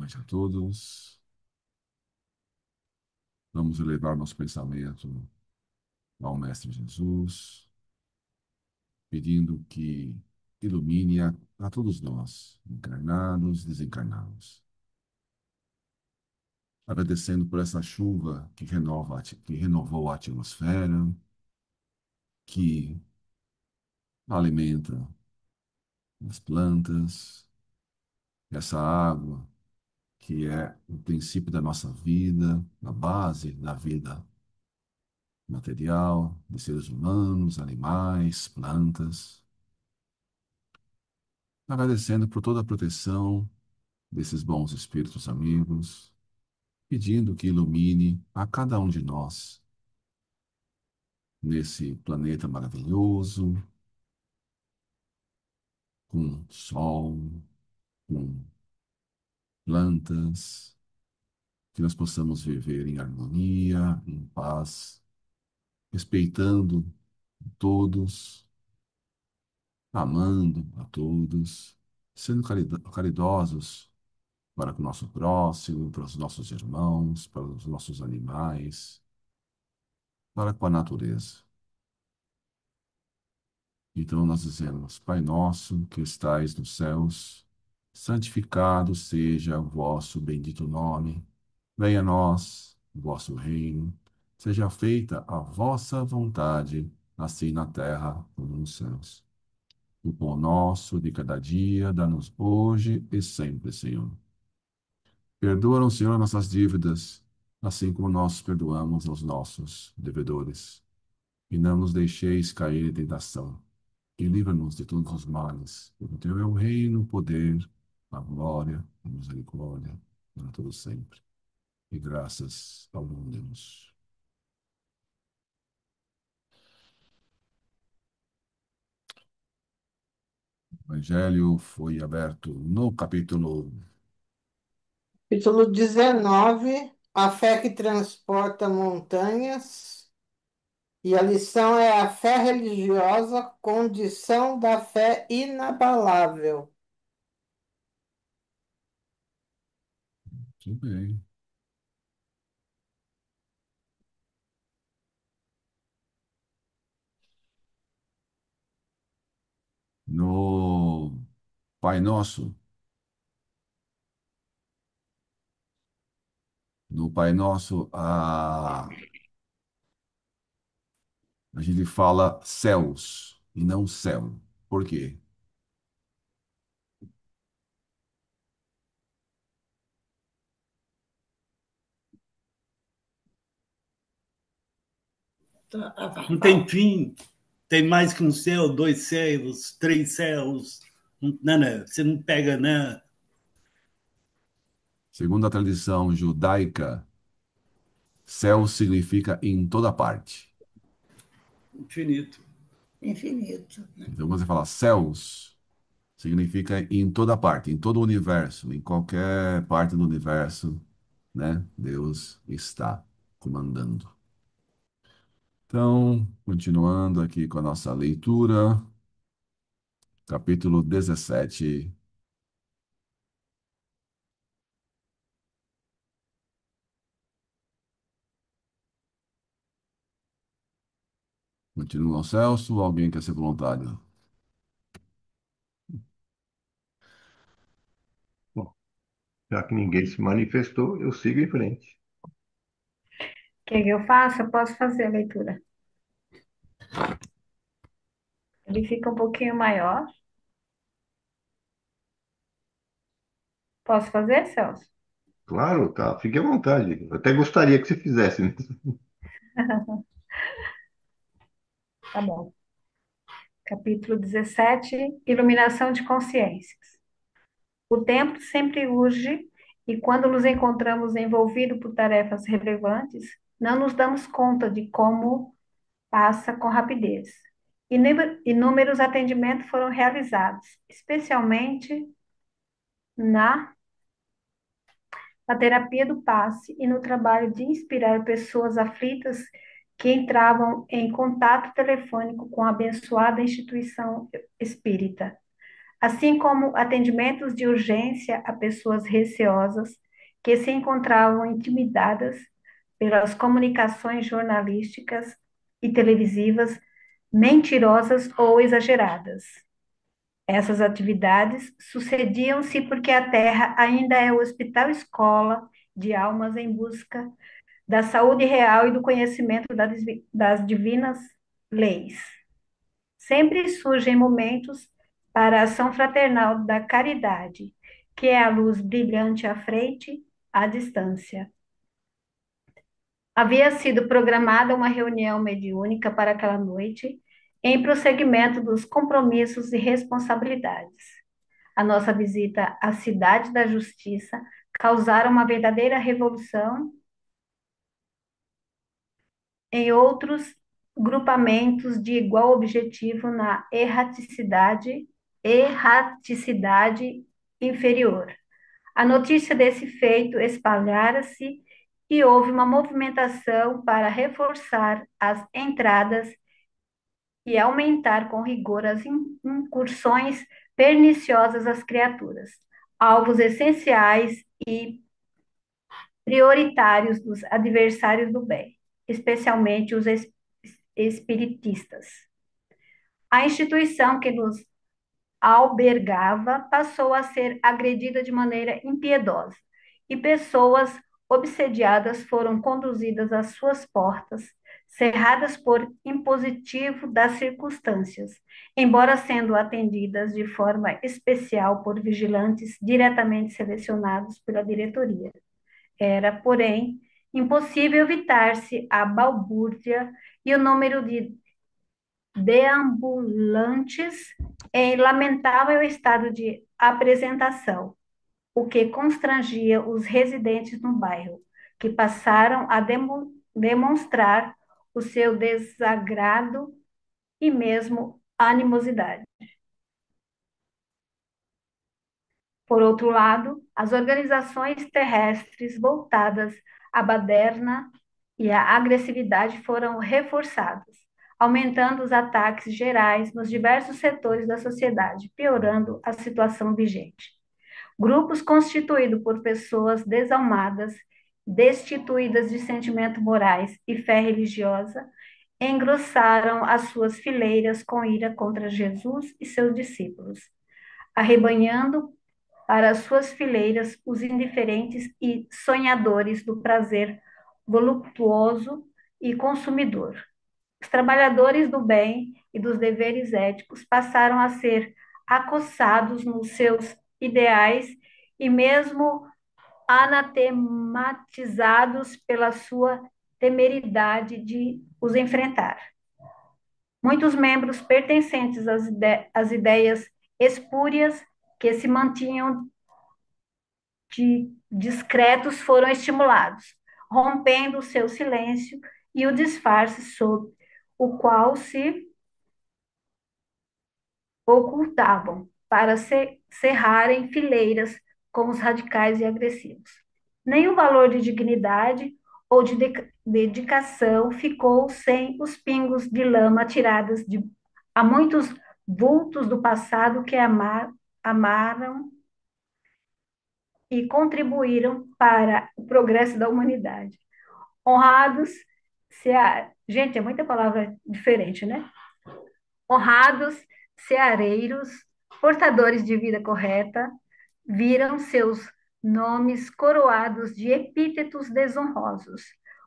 noite a todos. Vamos elevar nosso pensamento ao Mestre Jesus, pedindo que ilumine a todos nós, encarnados, desencarnados. Agradecendo por essa chuva que renovou a atmosfera, que alimenta as plantas, essa água que é o princípio da nossa vida, a base da vida material, de seres humanos, animais, plantas. Agradecendo por toda a proteção desses bons espíritos amigos, pedindo que ilumine a cada um de nós nesse planeta maravilhoso, com sol, com plantas, que nós possamos viver em harmonia, em paz, respeitando todos, amando a todos, sendo caridosos para com o nosso próximo, para os nossos irmãos, para os nossos animais, para com a natureza. Então nós dizemos: Pai nosso que estais nos céus, santificado seja o vosso bendito nome. Venha a nós o vosso reino. Seja feita a vossa vontade, assim na terra como nos céus. O pão nosso de cada dia, dá-nos hoje e sempre, Senhor. Perdoa-nos, Senhor, nossas dívidas, assim como nós perdoamos aos nossos devedores. E não nos deixeis cair em tentação, e livra-nos de todos os males. Porque o teu é o reino, o poder, a glória, a misericórdia, para todos sempre. E graças ao bom Deus. O Evangelho foi aberto no capítulo. Capítulo 19, a fé que transporta montanhas. E a lição é a fé religiosa, condição da fé inabalável. Tudo bem. No Pai Nosso, no Pai Nosso, a gente fala céus e não céu. Por quê? Não tem fim. Tem mais que um céu, dois céus, três céus. Não, não, você não pega, não. Segundo a tradição judaica, céu significa em toda parte. Infinito. Infinito. Então, quando você fala céus, significa em toda parte, em todo o universo, em qualquer parte do universo, né? Deus está comandando. Então, continuando aqui com a nossa leitura, capítulo 17. Continua o Celso, ou alguém quer ser voluntário? Bom, já que ninguém se manifestou, eu sigo em frente. Quer que eu faça? Eu posso fazer a leitura. Ele fica um pouquinho maior. Posso fazer, Celso? Claro, tá, fique à vontade. Eu até gostaria que você fizesse, né? Tá bom. Capítulo 17, Iluminação de Consciências. O tempo sempre urge e quando nos encontramos envolvidos por tarefas relevantes, não nos damos conta de como passa com rapidez. Inúmeros atendimentos foram realizados, especialmente na terapia do passe e no trabalho de inspirar pessoas aflitas que entravam em contato telefônico com a abençoada instituição espírita. assim como atendimentos de urgência a pessoas receosas que se encontravam intimidadas pelas comunicações jornalísticas e televisivas mentirosas ou exageradas. Essas atividades sucediam-se porque a Terra ainda é o hospital-escola de almas em busca da saúde real e do conhecimento das divinas leis. Sempre surgem momentos para a ação fraternal da caridade, que é a luz brilhante à frente, à distância. Havia sido programada uma reunião mediúnica para aquela noite, em prosseguimento dos compromissos e responsabilidades. A nossa visita à Cidade da Justiça causara uma verdadeira revolução em outros grupamentos de igual objetivo na erraticidade inferior. A notícia desse feito espalhara-se e houve uma movimentação para reforçar as entradas e aumentar com rigor as incursões perniciosas às criaturas, alvos essenciais e prioritários dos adversários do bem, especialmente os espiritistas. A instituição que nos albergava passou a ser agredida de maneira impiedosa e pessoas obsediadas foram conduzidas às suas portas, cerradas por impositivo das circunstâncias, embora sendo atendidas de forma especial por vigilantes diretamente selecionados pela diretoria. Era, porém, impossível evitar-se a balbúrdia e o número de deambulantes em lamentável estado de apresentação, o que constrangia os residentes no bairro, que passaram a demonstrar o seu desagrado e mesmo animosidade. Por outro lado, as organizações terrestres voltadas à baderna e à agressividade foram reforçadas, aumentando os ataques gerais nos diversos setores da sociedade, piorando a situação vigente. Grupos constituídos por pessoas desalmadas, destituídas de sentimentos morais e fé religiosa, engrossaram as suas fileiras com ira contra Jesus e seus discípulos, arrebanhando para as suas fileiras os indiferentes e sonhadores do prazer voluptuoso e consumidor. Os trabalhadores do bem e dos deveres éticos passaram a ser acossados nos seus ideais e mesmo anatematizados pela sua temeridade de os enfrentar. Muitos membros pertencentes às ideias espúrias que se mantinham discretos foram estimulados, rompendo o seu silêncio e o disfarce sob o qual se ocultavam, para cerrarem fileiras com os radicais e agressivos. Nenhum valor de dignidade ou de dedicação ficou sem os pingos de lama tirados a muitos vultos do passado que amaram e contribuíram para o progresso da humanidade. Honrados, gente, é muita palavra diferente, né? Honrados, ceareiros, portadores de vida correta, viram seus nomes coroados de epítetos desonrosos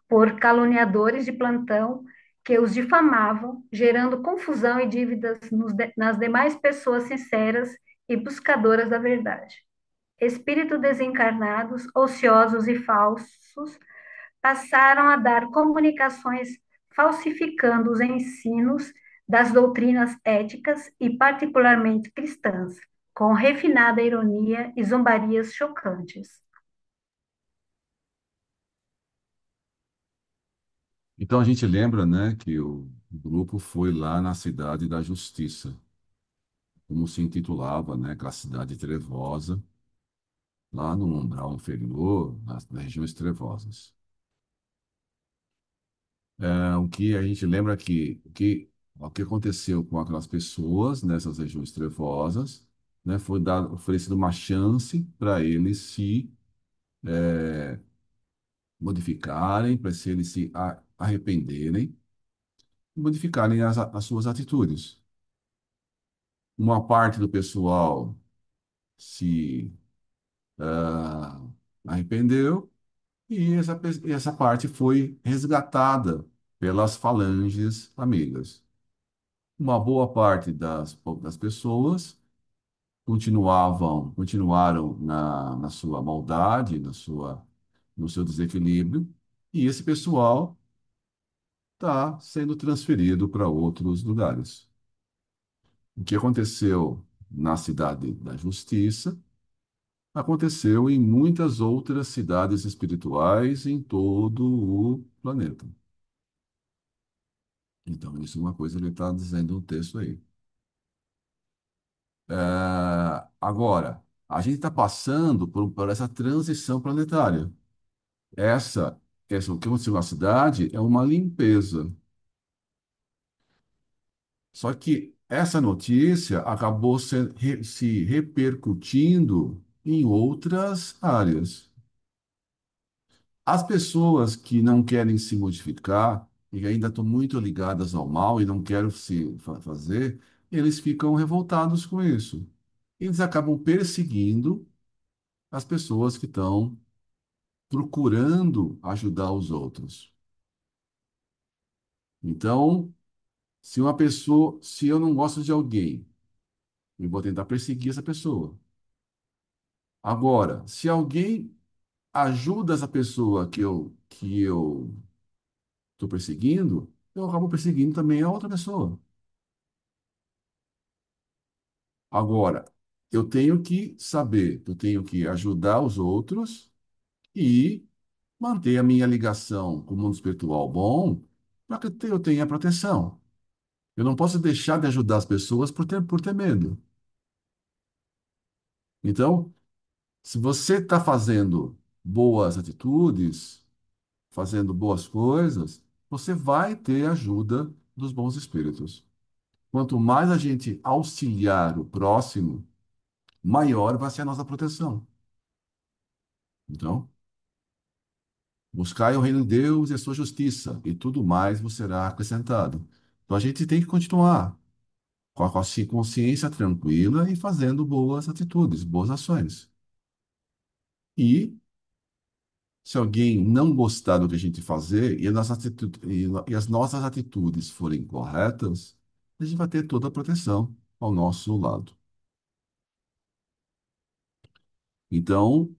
por caluniadores de plantão que os difamavam, gerando confusão e dívidas nas demais pessoas sinceras e buscadoras da verdade. Espíritos desencarnados, ociosos e falsos passaram a dar comunicações falsificando os ensinos das doutrinas éticas e particularmente cristãs, com refinada ironia e zombarias chocantes. Então a gente lembra, né, que o grupo foi lá na Cidade da Justiça, como se intitulava, né, aquela cidade trevosa, lá no umbral inferior, nas regiões trevosas. O que a gente lembra que o que aconteceu com aquelas pessoas nessas regiões trevosas né? Foi dado, oferecido uma chance para eles se modificarem, para se eles se arrependerem e modificarem as suas atitudes. Uma parte do pessoal se ah, arrependeu e essa parte foi resgatada pelas falanges amigas. Uma boa parte das pessoas continuaram na sua maldade, no seu desequilíbrio, e esse pessoal está sendo transferido para outros lugares. O que aconteceu na Cidade da Justiça aconteceu em muitas outras cidades espirituais em todo o planeta. Então, isso é uma coisa que ele está dizendo no texto aí. Agora, a gente está passando por essa transição planetária. O que aconteceu na cidade é uma limpeza. Só que essa notícia acabou se repercutindo em outras áreas. As pessoas que não querem se modificar e ainda estão muito ligadas ao mal e não querem se fazer, eles ficam revoltados com isso. Eles acabam perseguindo as pessoas que estão procurando ajudar os outros. Então, se eu não gosto de alguém, eu vou tentar perseguir essa pessoa. Agora, se alguém ajuda essa pessoa que eu estou perseguindo, eu acabo perseguindo também a outra pessoa. Agora, eu tenho que saber, eu tenho que ajudar os outros e manter a minha ligação com o mundo espiritual bom para que eu tenha proteção. Eu não posso deixar de ajudar as pessoas por ter medo. Então, se você está fazendo boas atitudes, fazendo boas coisas, você vai ter ajuda dos bons espíritos. Quanto mais a gente auxiliar o próximo, maior vai ser a nossa proteção. Então, buscai o reino de Deus e a sua justiça, e tudo mais vos será acrescentado. Então, a gente tem que continuar com a consciência tranquila e fazendo boas atitudes, boas ações. E se alguém não gostar do que a gente fazer e as nossas atitudes forem corretas, a gente vai ter toda a proteção ao nosso lado. Então,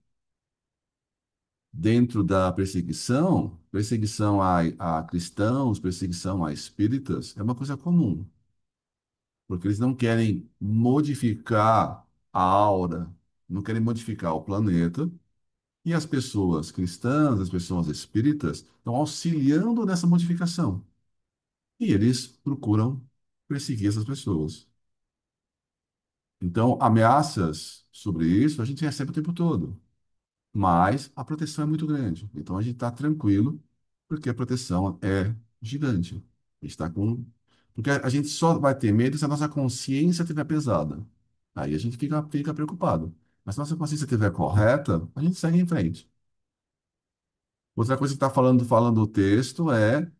dentro da perseguição, perseguição a cristãos, perseguição a espíritas, é uma coisa comum, porque eles não querem modificar a aura, não querem modificar o planeta, e as pessoas cristãs, as pessoas espíritas, estão auxiliando nessa modificação. E eles procuram perseguir essas pessoas. Então, ameaças sobre isso a gente recebe o tempo todo, mas a proteção é muito grande. Então, a gente está tranquilo, porque a proteção é gigante. A gente está com. Porque a gente só vai ter medo se a nossa consciência estiver pesada. Aí a gente fica preocupado. Mas se a nossa consciência estiver correta, a gente segue em frente. Outra coisa que está falando o texto é.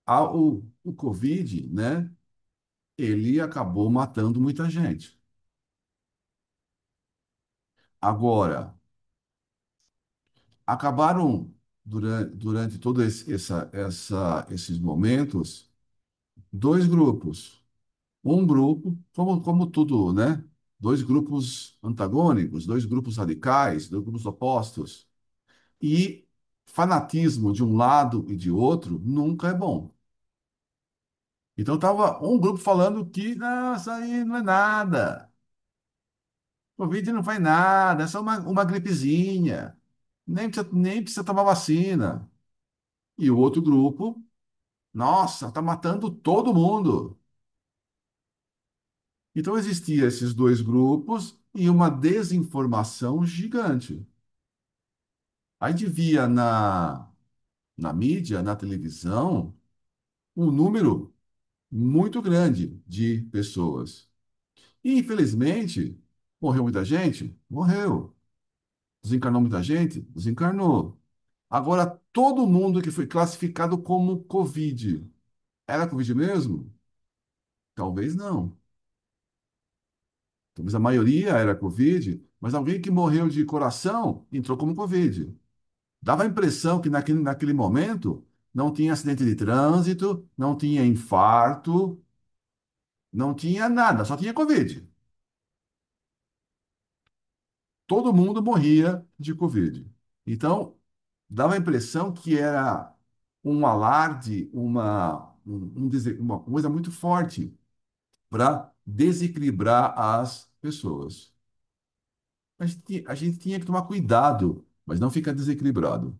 ah, o Covid, né? Ele acabou matando muita gente. Agora, acabaram durante todos esses momentos, dois grupos. Um grupo, como tudo, né? Dois grupos antagônicos, dois grupos radicais, dois grupos opostos. E fanatismo de um lado e de outro nunca é bom. Então, estava um grupo falando que, não, isso aí não é nada. Covid não faz nada, é só uma gripezinha. Nem precisa tomar vacina. E o outro grupo, nossa, tá matando todo mundo. Então existia esses dois grupos e uma desinformação gigante. Aí gente via na mídia, na televisão, um número. muito grande de pessoas. E, infelizmente, morreu muita gente? Morreu. Desencarnou muita gente? Desencarnou. Agora, todo mundo que foi classificado como Covid, era Covid mesmo? Talvez não. Talvez a maioria era Covid, mas alguém que morreu de coração entrou como Covid. Dava a impressão que naquele momento não tinha acidente de trânsito, não tinha infarto, não tinha nada, só tinha Covid. Todo mundo morria de Covid. Então, dava a impressão que era um alarde, uma coisa muito forte para desequilibrar as pessoas. A gente tinha que tomar cuidado, mas não ficar desequilibrado.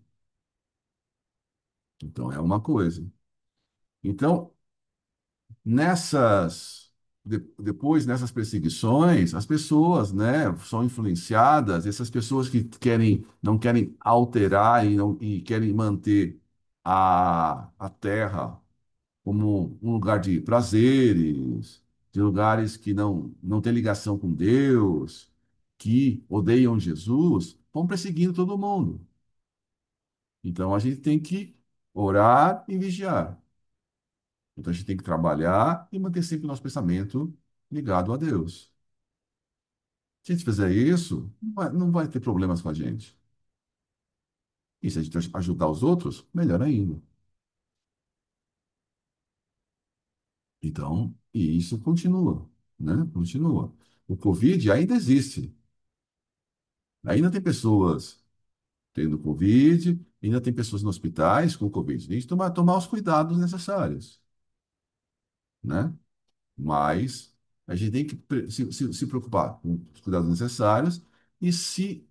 Então, é uma coisa. Então, depois nessas perseguições, as pessoas, né, são influenciadas, essas pessoas que não querem alterar e querem manter a Terra como um lugar de prazeres, de lugares que não têm ligação com Deus, que odeiam Jesus, vão perseguindo todo mundo. Então a gente tem que orar e vigiar. Então a gente tem que trabalhar e manter sempre o nosso pensamento ligado a Deus. Se a gente fizer isso, não vai ter problemas com a gente. E se a gente ajudar os outros, melhor ainda. Então, e isso continua, né? Continua. O Covid ainda existe. Ainda tem pessoas tendo Covid, ainda tem pessoas nos hospitais com Covid. A gente tomar os cuidados necessários, né? Mas a gente tem que se preocupar com os cuidados necessários e se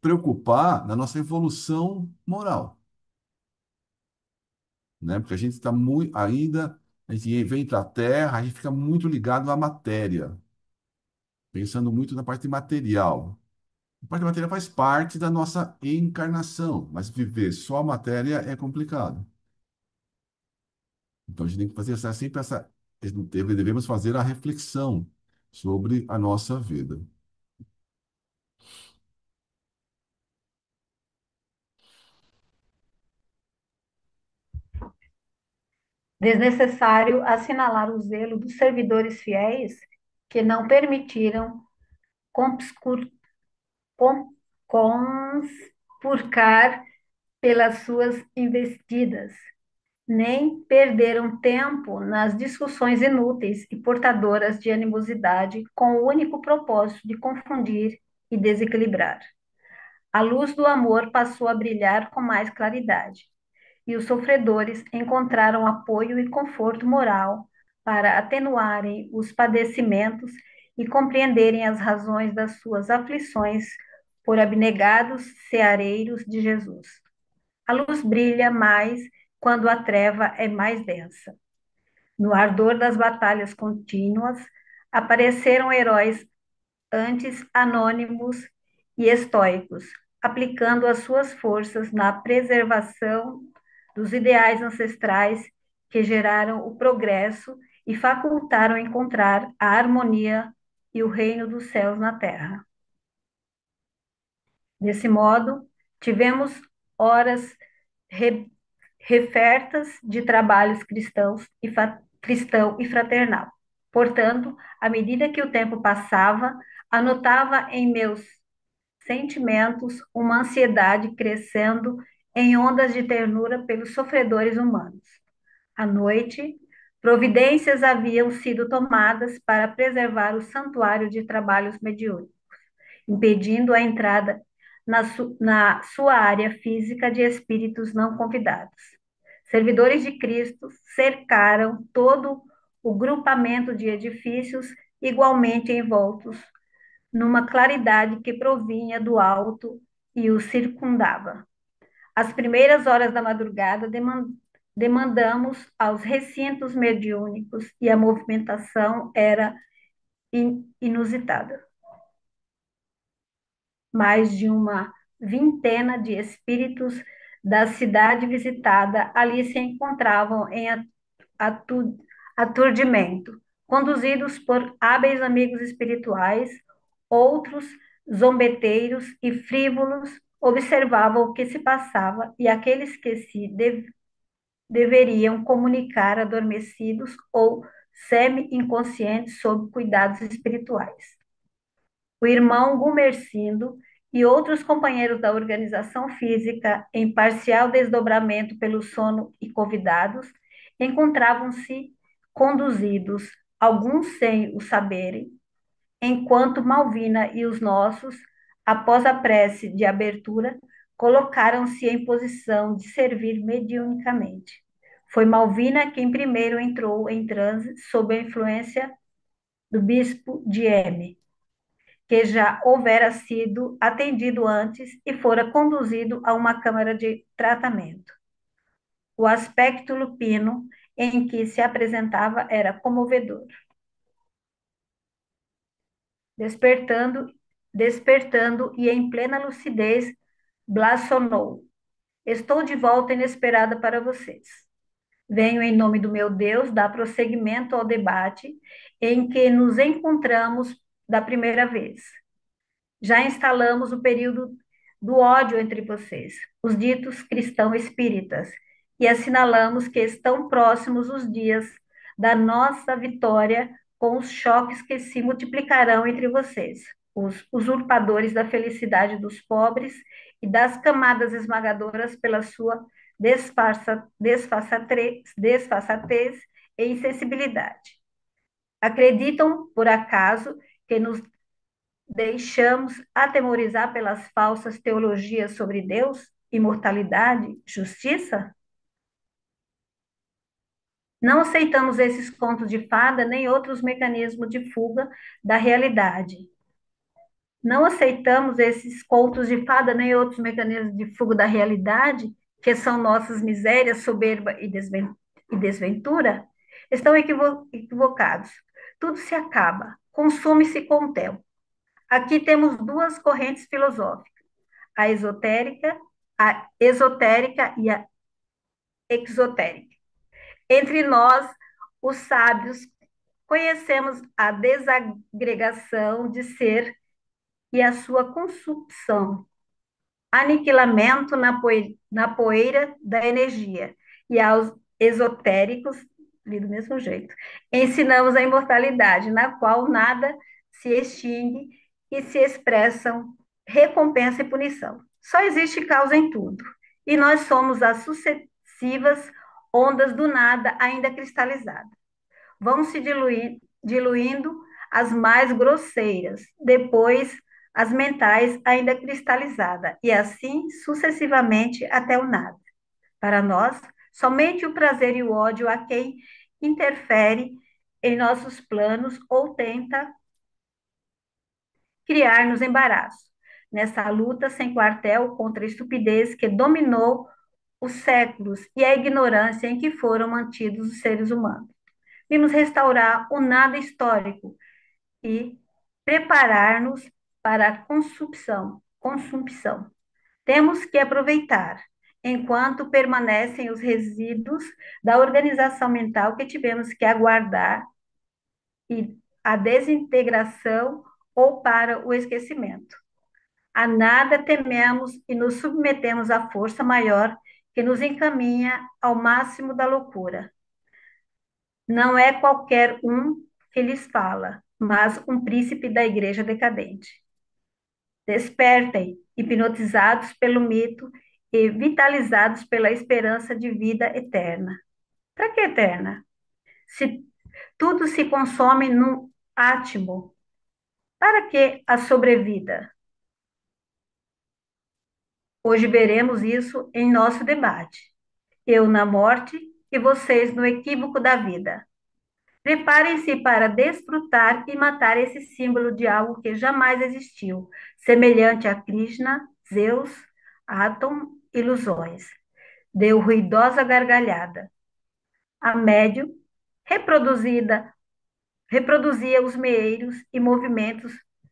preocupar na nossa evolução moral, né? Porque a gente está muito ainda, a gente vem para a Terra, a gente fica muito ligado à matéria, pensando muito na parte material. A parte material faz parte da nossa encarnação, mas viver só a matéria é complicado. Então a gente tem que fazer sempre devemos fazer a reflexão sobre a nossa vida. Desnecessário assinalar o zelo dos servidores fiéis que não permitiram conscur- com- conspurcar pelas suas investidas, nem perderam tempo nas discussões inúteis e portadoras de animosidade com o único propósito de confundir e desequilibrar. A luz do amor passou a brilhar com mais claridade, e os sofredores encontraram apoio e conforto moral para atenuarem os padecimentos e compreenderem as razões das suas aflições por abnegados ceareiros de Jesus. A luz brilha mais quando a treva é mais densa. No ardor das batalhas contínuas, apareceram heróis antes anônimos e estoicos, aplicando as suas forças na preservação dos ideais ancestrais que geraram o progresso e facultaram encontrar a harmonia e o reino dos céus na terra. Desse modo, tivemos horas re, refertas de trabalhos cristão e fraternal. Portanto, à medida que o tempo passava, anotava em meus sentimentos uma ansiedade crescendo em ondas de ternura pelos sofredores humanos. À noite, providências haviam sido tomadas para preservar o santuário de trabalhos mediúnicos, impedindo a entrada na sua área física de espíritos não convidados. Servidores de Cristo cercaram todo o grupamento de edifícios igualmente envoltos numa claridade que provinha do alto e o circundava. Às primeiras horas da madrugada, demandamos aos recintos mediúnicos e a movimentação era inusitada. Mais de uma vintena de espíritos da cidade visitada ali se encontravam em aturdimento. Conduzidos por hábeis amigos espirituais, outros zombeteiros e frívolos observavam o que se passava e aqueles que deveriam comunicar adormecidos ou semi-inconscientes sob cuidados espirituais. O irmão Gumercindo e outros companheiros da organização física, em parcial desdobramento pelo sono e convidados, encontravam-se conduzidos, alguns sem o saberem, enquanto Malvina e os nossos, após a prece de abertura, colocaram-se em posição de servir mediunicamente. Foi Malvina quem primeiro entrou em transe sob a influência do bispo de M, que já houvera sido atendido antes e fora conduzido a uma câmara de tratamento. O aspecto lupino em que se apresentava era comovedor. Despertando e em plena lucidez, blasfonou: Estou de volta inesperada para vocês. Venho em nome do meu Deus dar prosseguimento ao debate em que nos encontramos da primeira vez. Já instalamos o período do ódio entre vocês, os ditos cristãos espíritas, e assinalamos que estão próximos os dias da nossa vitória com os choques que se multiplicarão entre vocês, os usurpadores da felicidade dos pobres e das camadas esmagadoras pela sua desfaçatez e insensibilidade. Acreditam, por acaso, que nos deixamos atemorizar pelas falsas teologias sobre Deus, imortalidade, justiça? Não aceitamos esses contos de fada nem outros mecanismos de fuga da realidade. Não aceitamos esses contos de fada nem outros mecanismos de fuga da realidade, que são nossas misérias, soberba e desventura. Estão equivocados. Tudo se acaba, consome-se com o tempo. Aqui temos duas correntes filosóficas, a esotérica e a exotérica. Entre nós, os sábios, conhecemos a desagregação de ser e a sua consumpção, aniquilamento na poeira da energia. E aos esotéricos, li do mesmo jeito, ensinamos a imortalidade, na qual nada se extingue e se expressam recompensa e punição. Só existe causa em tudo. E nós somos as sucessivas ondas do nada ainda cristalizadas. Vão se diluindo as mais grosseiras, depois as mentais ainda cristalizadas, e assim sucessivamente até o nada. Para nós, somente o prazer e o ódio a quem interfere em nossos planos ou tenta criar-nos embaraço. Nessa luta sem quartel contra a estupidez que dominou os séculos e a ignorância em que foram mantidos os seres humanos. Vimos restaurar o nada histórico e preparar-nos para a consumpção. Temos que aproveitar, enquanto permanecem os resíduos da organização mental que tivemos que aguardar e a desintegração ou para o esquecimento. A nada tememos e nos submetemos à força maior que nos encaminha ao máximo da loucura. Não é qualquer um que lhes fala, mas um príncipe da igreja decadente. Despertem, hipnotizados pelo mito e vitalizados pela esperança de vida eterna. Para que eterna? Se tudo se consome num átimo, para que a sobrevida? Hoje veremos isso em nosso debate. Eu na morte e vocês no equívoco da vida. Preparem-se para desfrutar e matar esse símbolo de algo que jamais existiu, semelhante a Krishna, Zeus, Atom, ilusões. Deu ruidosa gargalhada. A médium, reproduzia os meeiros e movimentos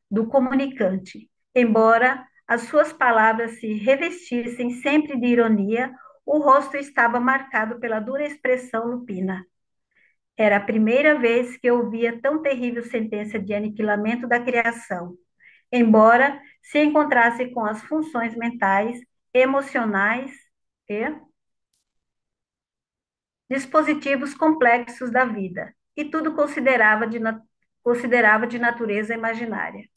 do comunicante. Embora as suas palavras se revestissem sempre de ironia, o rosto estava marcado pela dura expressão lupina. Era a primeira vez que eu ouvia tão terrível sentença de aniquilamento da criação, embora se encontrasse com as funções mentais, emocionais e dispositivos complexos da vida, e tudo considerava de natureza imaginária.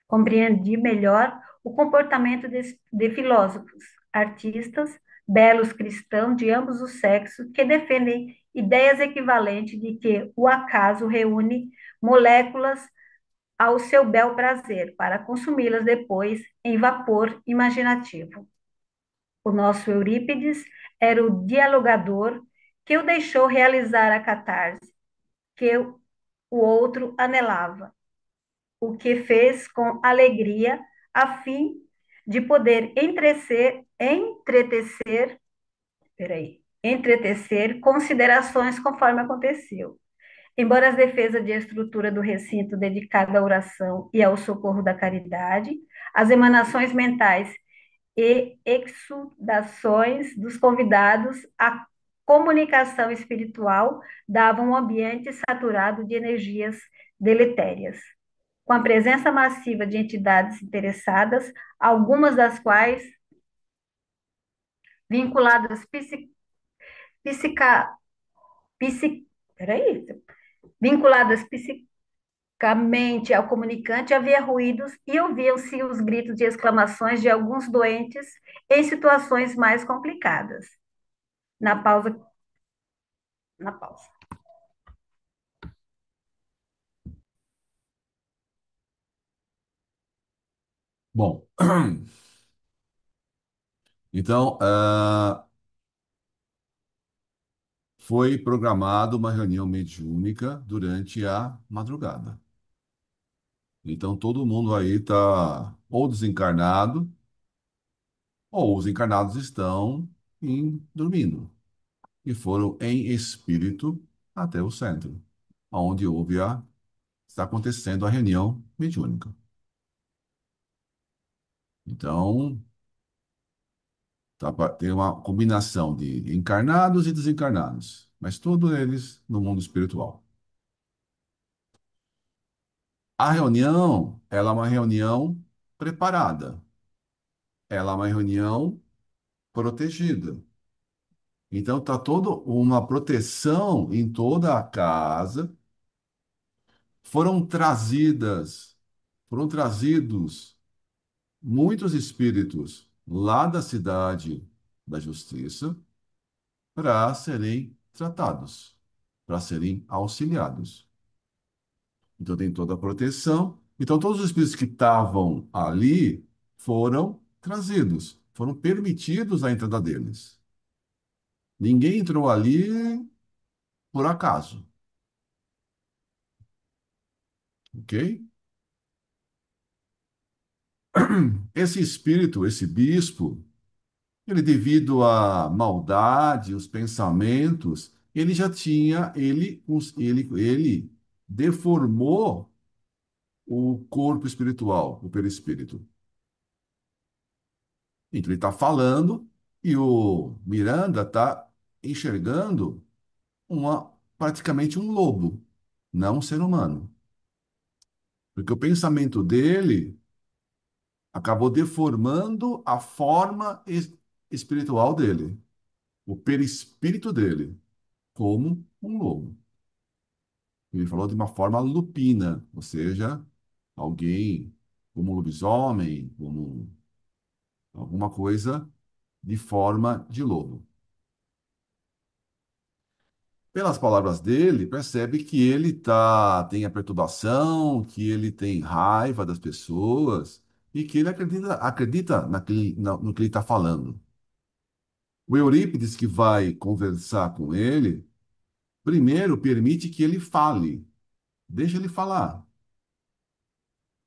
Compreendi melhor o comportamento de filósofos, artistas, belos cristãos de ambos os sexos que defendem ideias equivalentes de que o acaso reúne moléculas ao seu bel prazer para consumi-las depois em vapor imaginativo. O nosso Eurípides era o dialogador que o deixou realizar a catarse que o outro anelava, o que fez com alegria, a fim de poder entretecer considerações conforme aconteceu. Embora as defesas de estrutura do recinto dedicado à oração e ao socorro da caridade, as emanações mentais e exudações dos convidados à comunicação espiritual davam um ambiente saturado de energias deletérias, com a presença massiva de entidades interessadas, algumas das quais vinculadas psica, psic, peraí, vinculadas psicamente ao comunicante, havia ruídos e ouviam-se os gritos e exclamações de alguns doentes em situações mais complicadas. Na pausa, na pausa. Bom, então, foi programada uma reunião mediúnica durante a madrugada. Então, todo mundo aí está ou desencarnado, ou os encarnados estão dormindo. E foram em espírito até o centro, onde está acontecendo a reunião mediúnica. Então, tem uma combinação de encarnados e desencarnados, mas todos eles no mundo espiritual. A reunião, ela é uma reunião preparada, ela é uma reunião protegida. Então, está toda uma proteção em toda a casa. Foram trazidas, foram trazidos muitos espíritos lá da cidade da Justiça para serem tratados, para serem auxiliados. Então tem toda a proteção. Então todos os espíritos que estavam ali foram trazidos, foram permitidos a entrada deles. Ninguém entrou ali por acaso, ok? Esse espírito, esse bispo, ele, devido à maldade, os pensamentos, ele já tinha, ele deformou o corpo espiritual, o perispírito. Então ele está falando e o Miranda está enxergando praticamente um lobo, não um ser humano. Porque o pensamento dele acabou deformando a forma espiritual dele, o perispírito dele, como um lobo. Ele falou de uma forma lupina, ou seja, alguém como um lobisomem, como alguma coisa de forma de lobo. Pelas palavras dele, percebe que ele tem a perturbação, que ele tem raiva das pessoas e que ele acredita no que ele está falando. O Eurípides, que vai conversar com ele, primeiro permite que ele fale, deixa ele falar.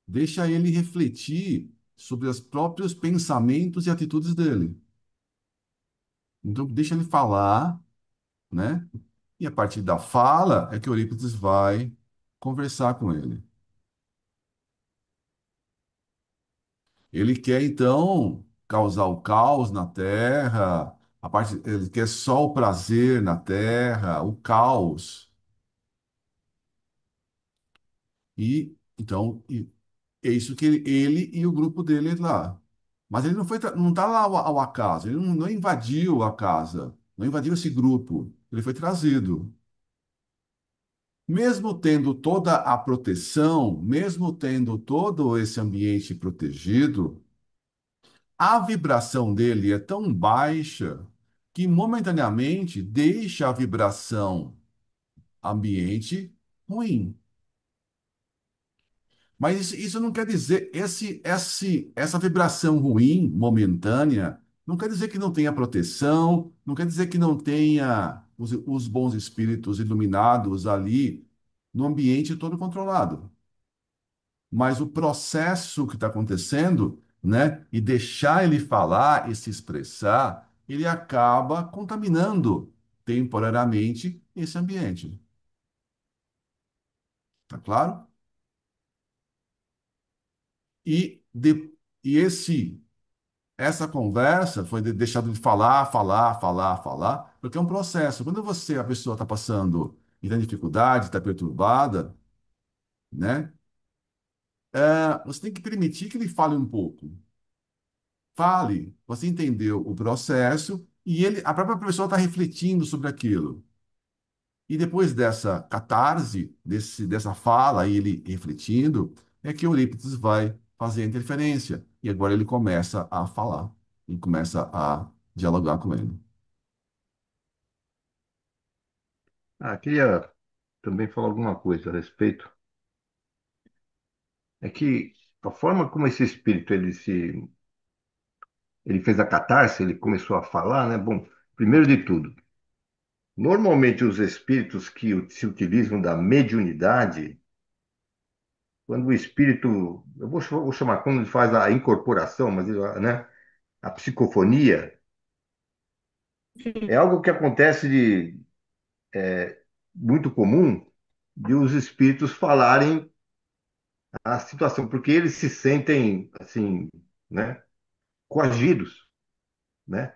Deixa ele refletir sobre os próprios pensamentos e atitudes dele. Então, deixa ele falar, né? E a partir da fala é que Eurípides vai conversar com ele. Ele quer, então, causar o caos na Terra, ele quer só o prazer na Terra, o caos. E então é isso que ele e o grupo dele lá. Mas ele não está lá ao acaso, ele não invadiu a casa, não invadiu esse grupo, ele foi trazido. Mesmo tendo toda a proteção, mesmo tendo todo esse ambiente protegido, a vibração dele é tão baixa que momentaneamente deixa a vibração ambiente ruim. Mas isso não quer dizer, essa vibração ruim, momentânea, não quer dizer que não tenha proteção, não quer dizer que não tenha os bons espíritos iluminados ali no ambiente todo controlado. Mas o processo que está acontecendo, né, e deixar ele falar e se expressar, ele acaba contaminando temporariamente esse ambiente. Tá claro? E, e essa conversa foi deixado de falar, falar, falar, falar, porque é um processo. Quando a pessoa está passando e tem dificuldade, está perturbada, né? Você tem que permitir que ele fale um pouco. Fale, você entendeu o processo e a própria pessoa está refletindo sobre aquilo. E depois dessa catarse, dessa fala, e ele refletindo, é que Eurípides vai fazer a interferência. E agora ele começa a falar, e começa a dialogar com ele. Queria também falar alguma coisa a respeito. É que a forma como esse espírito ele fez a catarse, ele começou a falar, né? Bom, primeiro de tudo, normalmente os espíritos que se utilizam da mediunidade, quando o espírito, vou chamar, quando ele faz a incorporação, mas né, a psicofonia, é algo que acontece muito comum de os espíritos falarem a situação, porque eles se sentem assim, né, coagidos, né?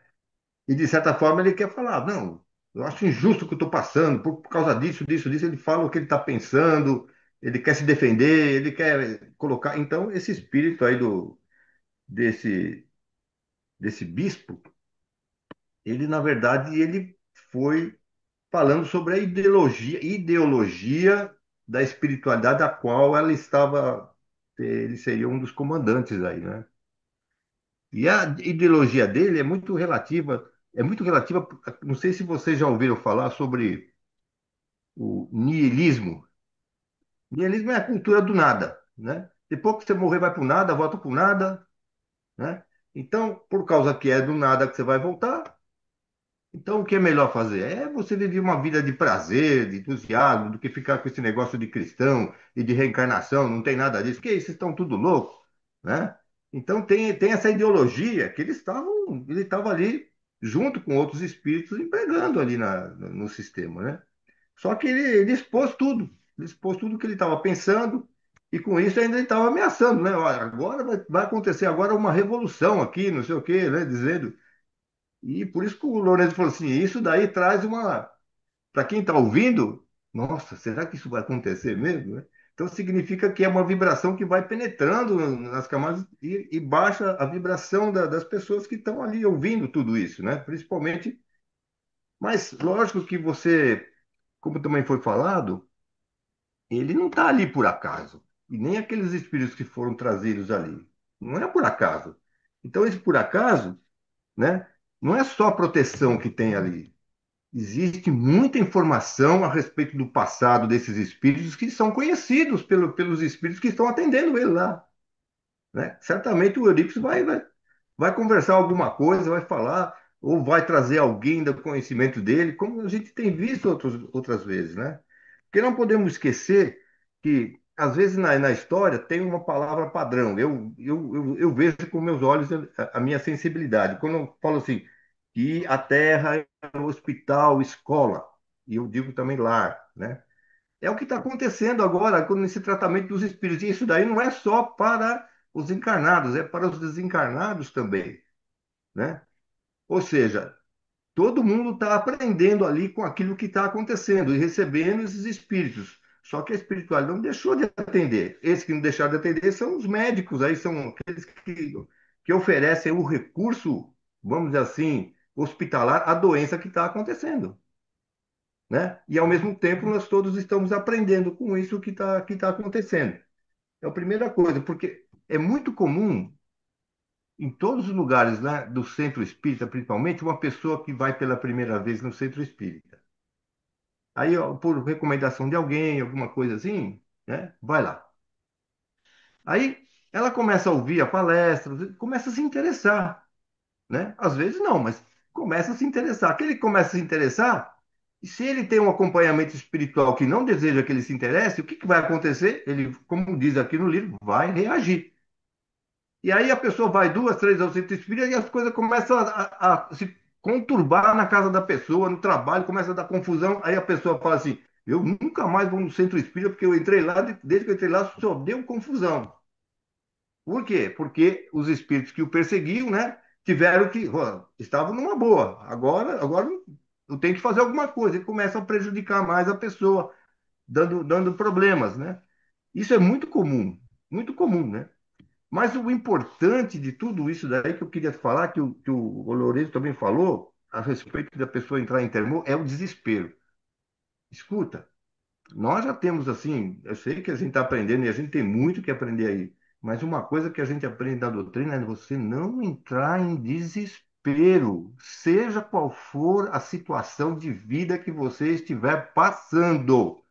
E de certa forma ele quer falar, não, eu acho injusto o que eu estou passando, por causa disso, disso, disso, ele fala o que ele está pensando, ele quer se defender, ele quer colocar. Então, esse espírito aí desse, desse bispo, ele, na verdade, ele foi falando sobre a ideologia da espiritualidade da qual ela estava, ele seria um dos comandantes aí, né? E a ideologia dele é muito relativa, não sei se vocês já ouviram falar sobre o niilismo. Niilismo é a cultura do nada, né? Depois que você morrer, vai para o nada, volta para o nada, né? Então, por causa que é do nada que você vai voltar, então o que é melhor fazer? É você viver uma vida de prazer, de entusiasmo, do que ficar com esse negócio de cristão e de reencarnação, não tem nada disso. Que isso, vocês estão tudo louco, né? Então tem essa ideologia que ele estava ali junto com outros espíritos empregando ali no sistema, né? Só que ele expôs tudo que ele estava pensando, e com isso ainda ele estava ameaçando, né? Olha, agora vai acontecer agora uma revolução aqui, não sei o quê, né? Dizendo. E por isso que o Lourenço falou assim: isso daí traz uma. Para quem está ouvindo, nossa, será que isso vai acontecer mesmo, né? Então significa que é uma vibração que vai penetrando nas camadas e baixa a vibração das pessoas que estão ali ouvindo tudo isso, né? Principalmente. Mas lógico que você, como também foi falado, ele não está ali por acaso. E nem aqueles espíritos que foram trazidos ali. Não é por acaso. Então, esse por acaso, né, não é só a proteção que tem ali. Existe muita informação a respeito do passado desses espíritos que são conhecidos pelos espíritos que estão atendendo ele lá, né? Certamente o Eurípides vai conversar alguma coisa, vai falar, ou vai trazer alguém do conhecimento dele, como a gente tem visto outras vezes, né? Porque não podemos esquecer que, às vezes, na história tem uma palavra padrão. Eu vejo com meus olhos a minha sensibilidade. Quando eu falo assim, que a Terra é hospital, escola, e eu digo também lar, né? É o que está acontecendo agora nesse tratamento dos espíritos. E isso daí não é só para os encarnados, é para os desencarnados também, né? Ou seja, todo mundo está aprendendo ali com aquilo que está acontecendo e recebendo esses espíritos. Só que a espiritualidade não deixou de atender. Esses que não deixaram de atender são os médicos, aí são aqueles que oferecem o recurso, vamos dizer assim, hospitalar à doença que está acontecendo, né? E ao mesmo tempo nós todos estamos aprendendo com isso que tá acontecendo. É a primeira coisa, porque é muito comum em todos os lugares, né, do centro espírita, principalmente, uma pessoa que vai pela primeira vez no centro espírita. Aí, ó, por recomendação de alguém, alguma coisa assim, né, vai lá. Aí ela começa a ouvir a palestra, começa a se interessar, né? Às vezes não, mas começa a se interessar. Aquele que começa a se interessar, e se ele tem um acompanhamento espiritual que não deseja que ele se interesse, o que que vai acontecer? Ele, como diz aqui no livro, vai reagir. E aí a pessoa vai duas, três ao centro espírita e as coisas começam a se conturbar na casa da pessoa, no trabalho, começa a dar confusão. Aí a pessoa fala assim: eu nunca mais vou no centro espírita porque eu entrei lá, desde que eu entrei lá só deu confusão. Por quê? Porque os espíritos que o perseguiam, né, tiveram que, ó, estavam numa boa. Agora eu tenho que fazer alguma coisa. E começa a prejudicar mais a pessoa, dando problemas, né? Isso é muito comum, né? Mas o importante de tudo isso daí que eu queria falar, que o Lourenço também falou, a respeito da pessoa entrar em termor, é o desespero. Escuta, nós já temos assim, eu sei que a gente está aprendendo e a gente tem muito que aprender aí, mas uma coisa que a gente aprende da doutrina é você não entrar em desespero, seja qual for a situação de vida que você estiver passando.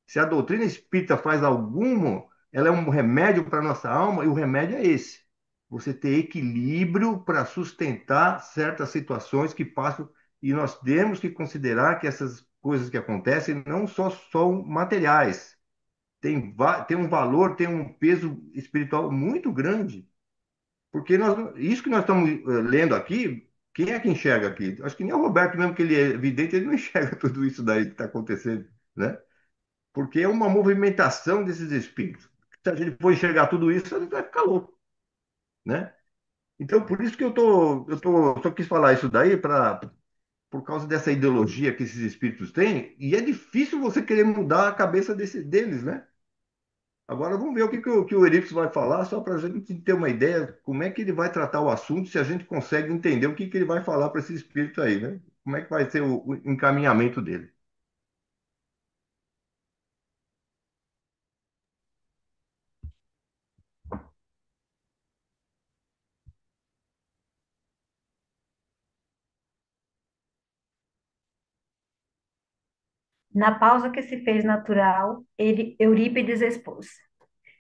Se a doutrina espírita faz alguma, ela é um remédio para a nossa alma, e o remédio é esse. Você ter equilíbrio para sustentar certas situações que passam, e nós temos que considerar que essas coisas que acontecem não só são materiais, tem um valor, tem um peso espiritual muito grande, porque isso que nós estamos lendo aqui, quem é que enxerga aqui? Acho que nem o Roberto, mesmo que ele é vidente, ele não enxerga tudo isso daí que está acontecendo, né? Porque é uma movimentação desses espíritos. Se a gente for enxergar tudo isso, a gente vai ficar louco, né? Então, por isso que só quis falar isso daí, por causa dessa ideologia que esses espíritos têm, e é difícil você querer mudar a cabeça deles, né? Agora vamos ver o que o Ericson vai falar, só para a gente ter uma ideia como é que ele vai tratar o assunto, se a gente consegue entender o que ele vai falar para esse espírito aí, né? Como é que vai ser o encaminhamento dele. Na pausa que se fez natural, Eurípides expôs.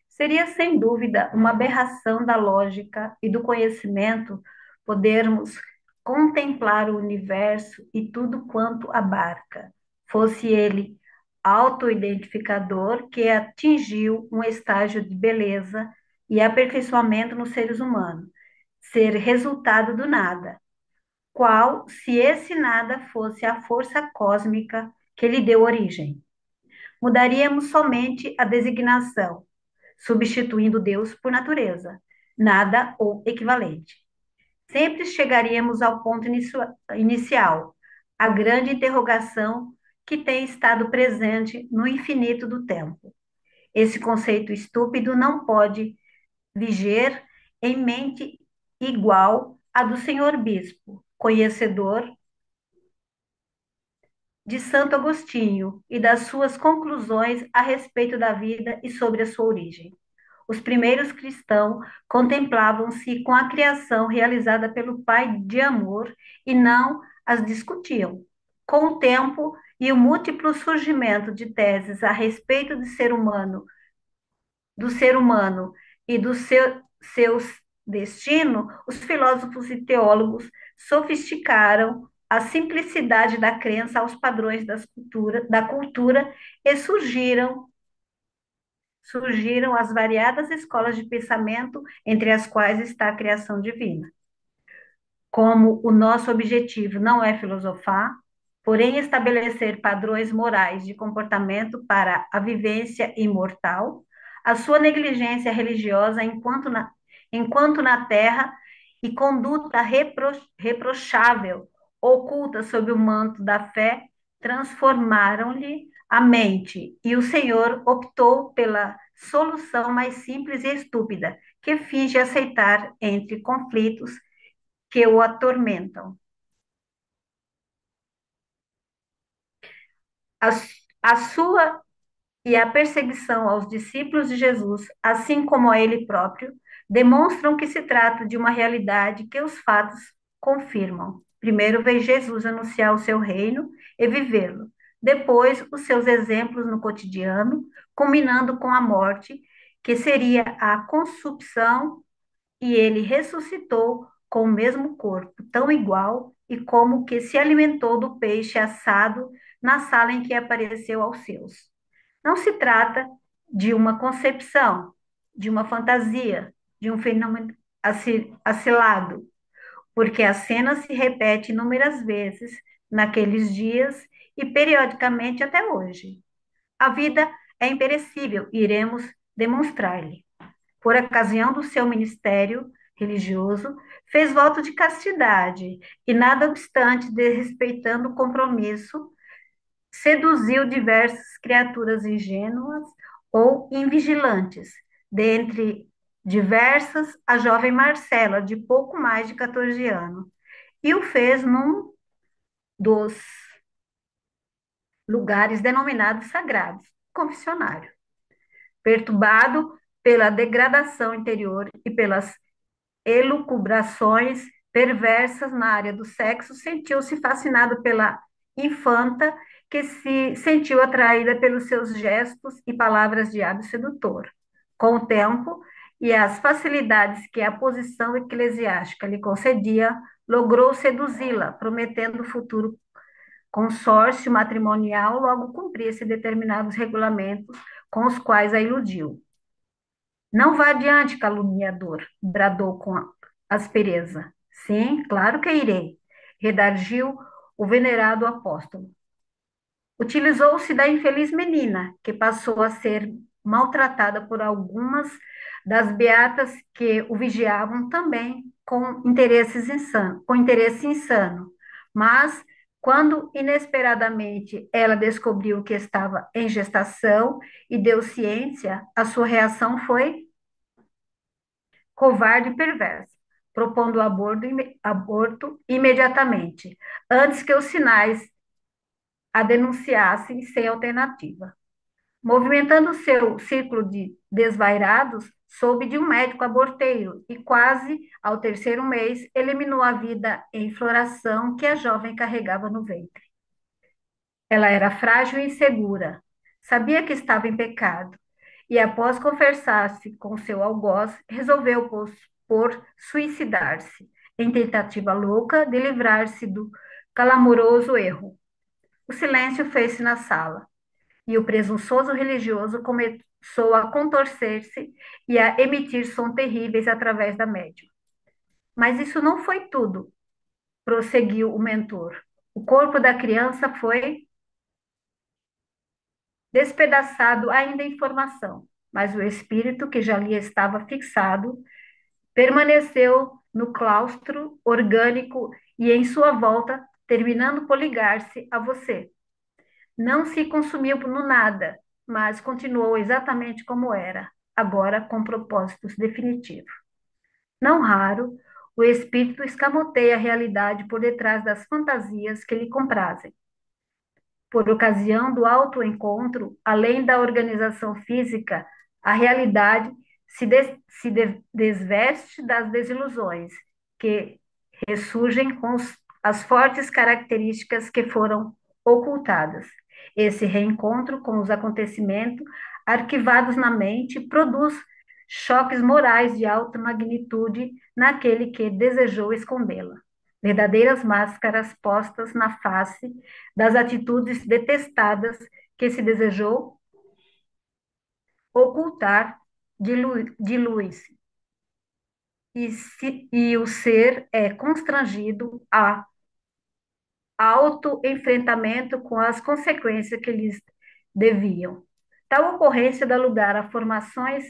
Seria sem dúvida uma aberração da lógica e do conhecimento podermos contemplar o universo e tudo quanto abarca, fosse ele autoidentificador que atingiu um estágio de beleza e aperfeiçoamento nos seres humanos, ser resultado do nada, qual se esse nada fosse a força cósmica que lhe deu origem. Mudaríamos somente a designação, substituindo Deus por natureza, nada ou equivalente. Sempre chegaríamos ao ponto inicial, a grande interrogação que tem estado presente no infinito do tempo. Esse conceito estúpido não pode viger em mente igual à do senhor bispo, conhecedor de Santo Agostinho e das suas conclusões a respeito da vida e sobre a sua origem. Os primeiros cristãos contemplavam-se com a criação realizada pelo Pai de amor e não as discutiam. Com o tempo e o múltiplo surgimento de teses a respeito do ser humano e do seu destino, os filósofos e teólogos sofisticaram a simplicidade da crença aos padrões da cultura e surgiram as variadas escolas de pensamento, entre as quais está a criação divina. Como o nosso objetivo não é filosofar, porém estabelecer padrões morais de comportamento para a vivência imortal, a sua negligência religiosa enquanto na terra e conduta reprochável, oculta sob o manto da fé, transformaram-lhe a mente, e o Senhor optou pela solução mais simples e estúpida, que finge aceitar entre conflitos que o atormentam. A, a sua e a perseguição aos discípulos de Jesus, assim como a ele próprio, demonstram que se trata de uma realidade que os fatos confirmam. Primeiro veio Jesus anunciar o seu reino e vivê-lo. Depois, os seus exemplos no cotidiano, culminando com a morte, que seria a consumpção, e ele ressuscitou com o mesmo corpo, tão igual, e como que se alimentou do peixe assado na sala em que apareceu aos seus. Não se trata de uma concepção, de uma fantasia, de um fenômeno assilado, porque a cena se repete inúmeras vezes naqueles dias e periodicamente até hoje. A vida é imperecível e iremos demonstrar-lhe. Por ocasião do seu ministério religioso, fez voto de castidade e, nada obstante, desrespeitando o compromisso, seduziu diversas criaturas ingênuas ou invigilantes, dentre diversas a jovem Marcela, de pouco mais de 14 anos, e o fez num dos lugares denominados sagrados, confessionário. Perturbado pela degradação interior e pelas elucubrações perversas na área do sexo, sentiu-se fascinado pela infanta, que se sentiu atraída pelos seus gestos e palavras de hábito sedutor. Com o tempo e as facilidades que a posição eclesiástica lhe concedia, logrou seduzi-la, prometendo o futuro consórcio matrimonial logo cumprisse determinados regulamentos com os quais a iludiu. Não vá adiante, caluniador, bradou com aspereza. Sim, claro que irei, redarguiu o venerado apóstolo. Utilizou-se da infeliz menina, que passou a ser maltratada por algumas das beatas que o vigiavam também com interesse insano. Mas, quando inesperadamente ela descobriu que estava em gestação e deu ciência, a sua reação foi covarde e perversa, propondo o aborto imediatamente, antes que os sinais a denunciassem sem alternativa. Movimentando seu círculo de desvairados, soube de um médico aborteiro e, quase ao terceiro mês, eliminou a vida em floração que a jovem carregava no ventre. Ela era frágil e insegura, sabia que estava em pecado e, após confessar-se com seu algoz, resolveu por suicidar-se, em tentativa louca de livrar-se do clamoroso erro. O silêncio fez-se na sala e o presunçoso religioso começou a contorcer-se e a emitir sons terríveis através da médium. Mas isso não foi tudo, prosseguiu o mentor. O corpo da criança foi despedaçado ainda em formação, mas o espírito, que já lhe estava fixado, permaneceu no claustro orgânico e em sua volta, terminando por ligar-se a você. Não se consumiu no nada, mas continuou exatamente como era, agora com propósitos definitivos. Não raro, o espírito escamoteia a realidade por detrás das fantasias que lhe comprazem. Por ocasião do autoencontro, além da organização física, a realidade desveste das desilusões, que ressurgem com as fortes características que foram ocultadas. Esse reencontro com os acontecimentos arquivados na mente produz choques morais de alta magnitude naquele que desejou escondê-la. Verdadeiras máscaras postas na face das atitudes detestadas que se desejou ocultar, dilui-se. E o ser é constrangido a autoenfrentamento com as consequências que lhes deviam. Tal ocorrência dá lugar a formações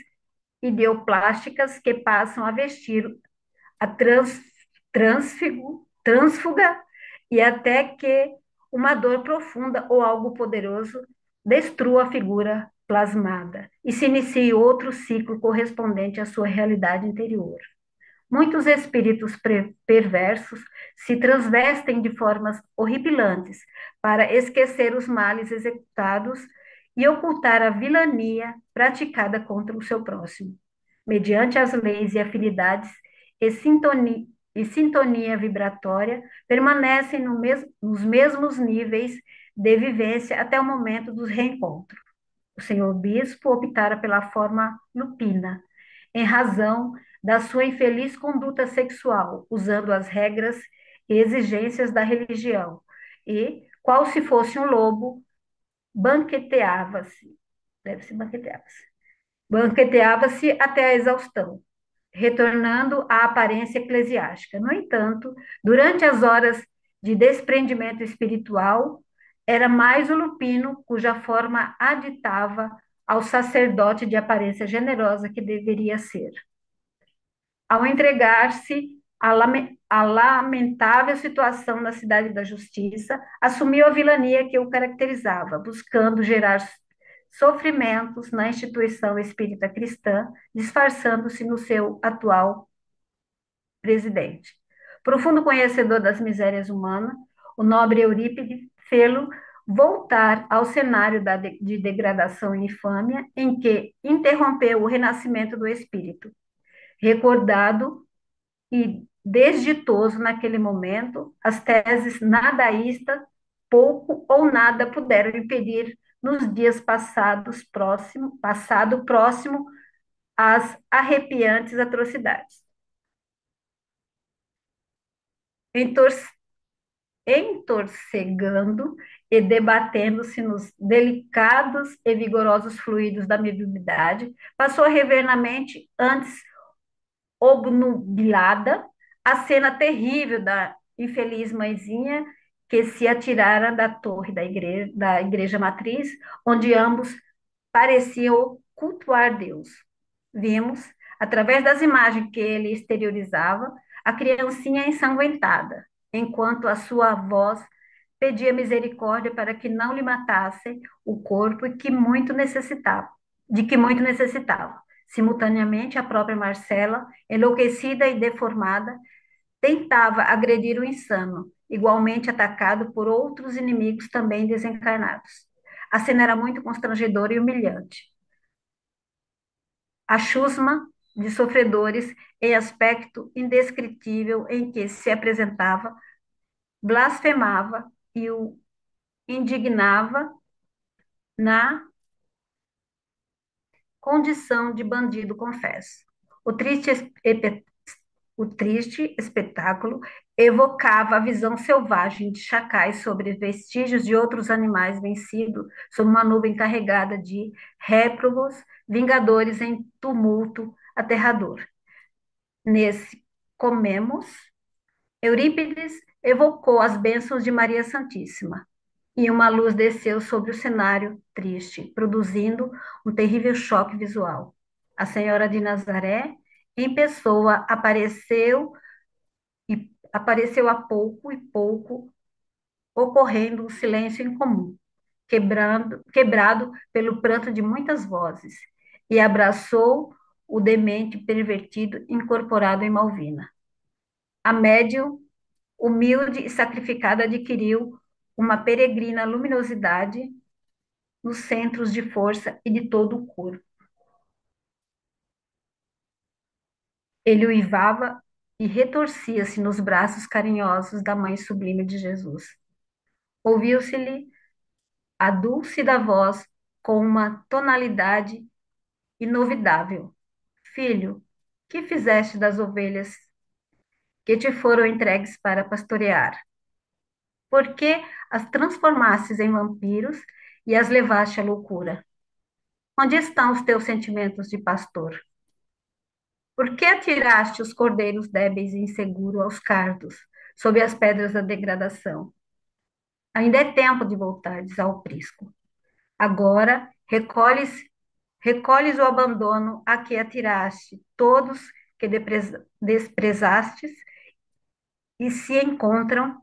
ideoplásticas que passam a vestir a trânsfuga e até que uma dor profunda ou algo poderoso destrua a figura plasmada e se inicie outro ciclo correspondente à sua realidade interior. Muitos espíritos perversos se transvestem de formas horripilantes para esquecer os males executados e ocultar a vilania praticada contra o seu próximo. Mediante as leis e afinidades e sintonia vibratória, permanecem nos mesmos níveis de vivência até o momento dos reencontros. O senhor bispo optara pela forma lupina, em razão da sua infeliz conduta sexual, usando as regras e exigências da religião, e, qual se fosse um lobo, banqueteava-se, deve-se banqueteava-se até a exaustão, retornando à aparência eclesiástica. No entanto, durante as horas de desprendimento espiritual, era mais o lupino cuja forma aditava ao sacerdote de aparência generosa que deveria ser. Ao entregar-se à lamentável situação na cidade da justiça, assumiu a vilania que o caracterizava, buscando gerar sofrimentos na instituição espírita cristã, disfarçando-se no seu atual presidente. Profundo conhecedor das misérias humanas, o nobre Eurípides fê-lo voltar ao cenário de degradação e infâmia em que interrompeu o renascimento do espírito. Recordado e desditoso naquele momento, as teses nadaístas pouco ou nada puderam impedir nos dias passado próximo às arrepiantes atrocidades. Entorcegando e debatendo-se nos delicados e vigorosos fluidos da mediunidade, passou a rever na mente, antes obnubilada, a cena terrível da infeliz mãezinha que se atirara da torre da igreja matriz, onde ambos pareciam cultuar Deus. Vimos, através das imagens que ele exteriorizava, a criancinha ensanguentada, enquanto a sua voz pedia misericórdia para que não lhe matassem o corpo de que muito necessitava. Simultaneamente, a própria Marcela, enlouquecida e deformada, tentava agredir o insano, igualmente atacado por outros inimigos também desencarnados. A cena era muito constrangedora e humilhante. A chusma de sofredores em aspecto indescritível em que se apresentava, blasfemava e o indignava na condição de bandido, confesso. O triste, o triste espetáculo evocava a visão selvagem de chacais sobre vestígios de outros animais vencidos sob uma nuvem carregada de réprobos, vingadores em tumulto aterrador. Nesse comemos, Eurípides evocou as bênçãos de Maria Santíssima, e uma luz desceu sobre o cenário triste, produzindo um terrível choque visual. A Senhora de Nazaré, em pessoa, apareceu a pouco e pouco, ocorrendo um silêncio incomum, quebrado pelo pranto de muitas vozes, e abraçou o demente pervertido incorporado em Malvina. A médium, humilde e sacrificada, adquiriu uma peregrina luminosidade nos centros de força e de todo o corpo. Ele uivava e retorcia-se nos braços carinhosos da Mãe Sublime de Jesus. Ouviu-se-lhe a dúlcida voz com uma tonalidade inovidável. Filho, que fizeste das ovelhas que te foram entregues para pastorear? Por que as transformastes em vampiros e as levaste à loucura? Onde estão os teus sentimentos de pastor? Por que atiraste os cordeiros débeis e inseguros aos cardos, sob as pedras da degradação? Ainda é tempo de voltares ao prisco. Agora recolhes o abandono a que atiraste todos que desprezastes e se encontram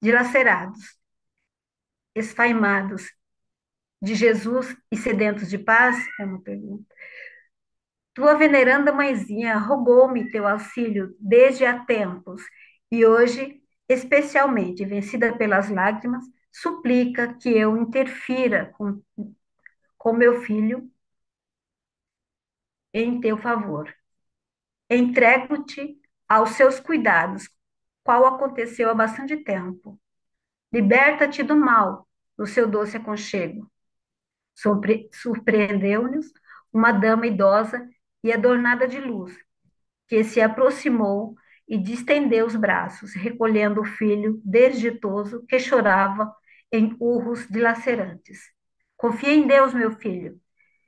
dilacerados, esfaimados de Jesus e sedentos de paz? É uma pergunta. Tua veneranda mãezinha rogou-me teu auxílio desde há tempos, e hoje, especialmente vencida pelas lágrimas, suplica que eu interfira com meu filho em teu favor. Entrego-te aos seus cuidados, qual aconteceu há bastante tempo. Liberta-te do mal, do seu doce aconchego. Surpreendeu-nos uma dama idosa e adornada de luz, que se aproximou e distendeu os braços, recolhendo o filho desditoso que chorava em urros dilacerantes. Confia em Deus, meu filho,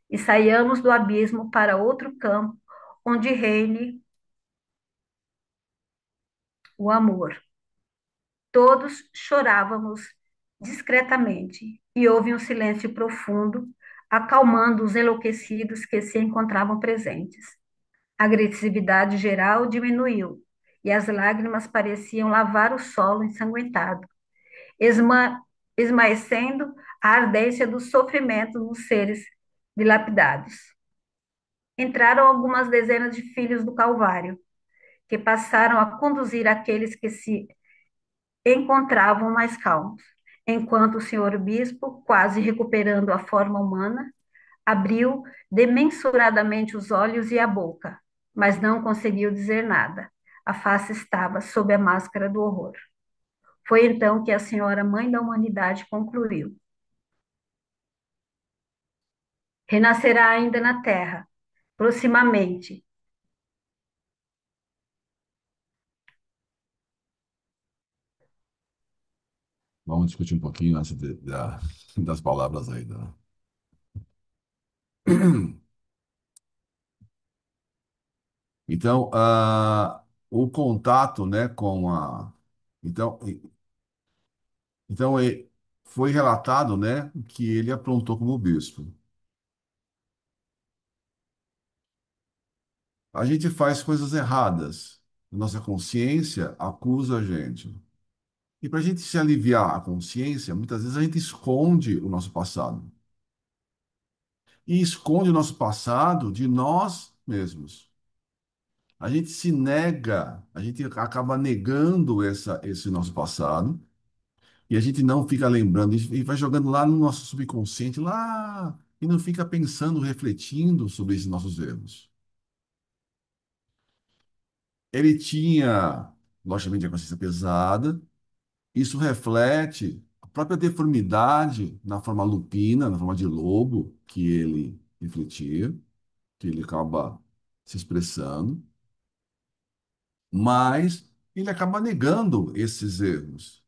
e saiamos do abismo para outro campo, onde reine o amor. Todos chorávamos discretamente, e houve um silêncio profundo, acalmando os enlouquecidos que se encontravam presentes. A agressividade geral diminuiu, e as lágrimas pareciam lavar o solo ensanguentado, esma esmaecendo a ardência do sofrimento nos seres dilapidados. Entraram algumas dezenas de filhos do Calvário, que passaram a conduzir aqueles que se encontravam mais calmos, enquanto o senhor bispo, quase recuperando a forma humana, abriu desmensuradamente os olhos e a boca, mas não conseguiu dizer nada. A face estava sob a máscara do horror. Foi então que a senhora Mãe da Humanidade concluiu: renascerá ainda na terra, proximamente. Vamos discutir um pouquinho antes das palavras aí. Então, o contato, né, com a. Então, foi relatado, né, que ele aprontou como bispo. A gente faz coisas erradas. Nossa consciência acusa a gente. E para a gente se aliviar a consciência, muitas vezes a gente esconde o nosso passado. E esconde o nosso passado de nós mesmos. A gente se nega, a gente acaba negando esse nosso passado, e a gente não fica lembrando, e vai jogando lá no nosso subconsciente, lá, e não fica pensando, refletindo sobre esses nossos erros. Ele tinha, logicamente, a consciência pesada. Isso reflete a própria deformidade na forma lupina, na forma de lobo que ele refletia, que ele acaba se expressando, mas ele acaba negando esses erros.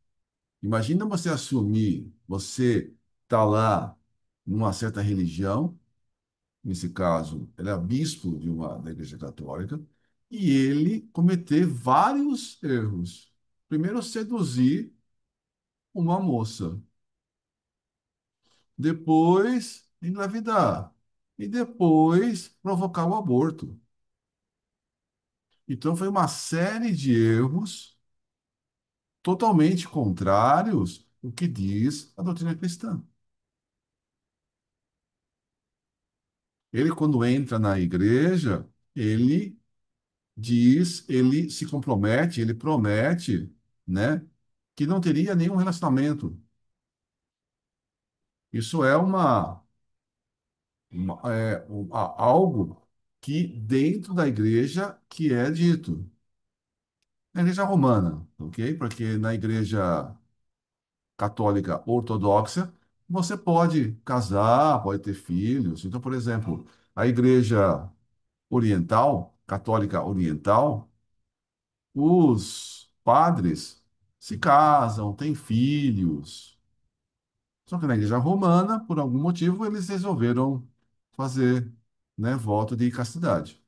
Imagina você assumir, você está lá numa certa religião, nesse caso, ele é bispo da Igreja Católica, e ele cometer vários erros. Primeiro, seduzir uma moça. Depois engravidar e depois provocar o aborto. Então foi uma série de erros totalmente contrários ao que diz a doutrina cristã. Ele, quando entra na igreja, ele ele se compromete, ele promete, né, que não teria nenhum relacionamento. Isso é algo que dentro da igreja que é dito. Na igreja romana, ok? Porque na igreja católica ortodoxa, você pode casar, pode ter filhos. Então, por exemplo, a igreja oriental, católica oriental, os padres se casam, têm filhos. Só que na igreja romana, por algum motivo, eles resolveram fazer, né, voto de castidade.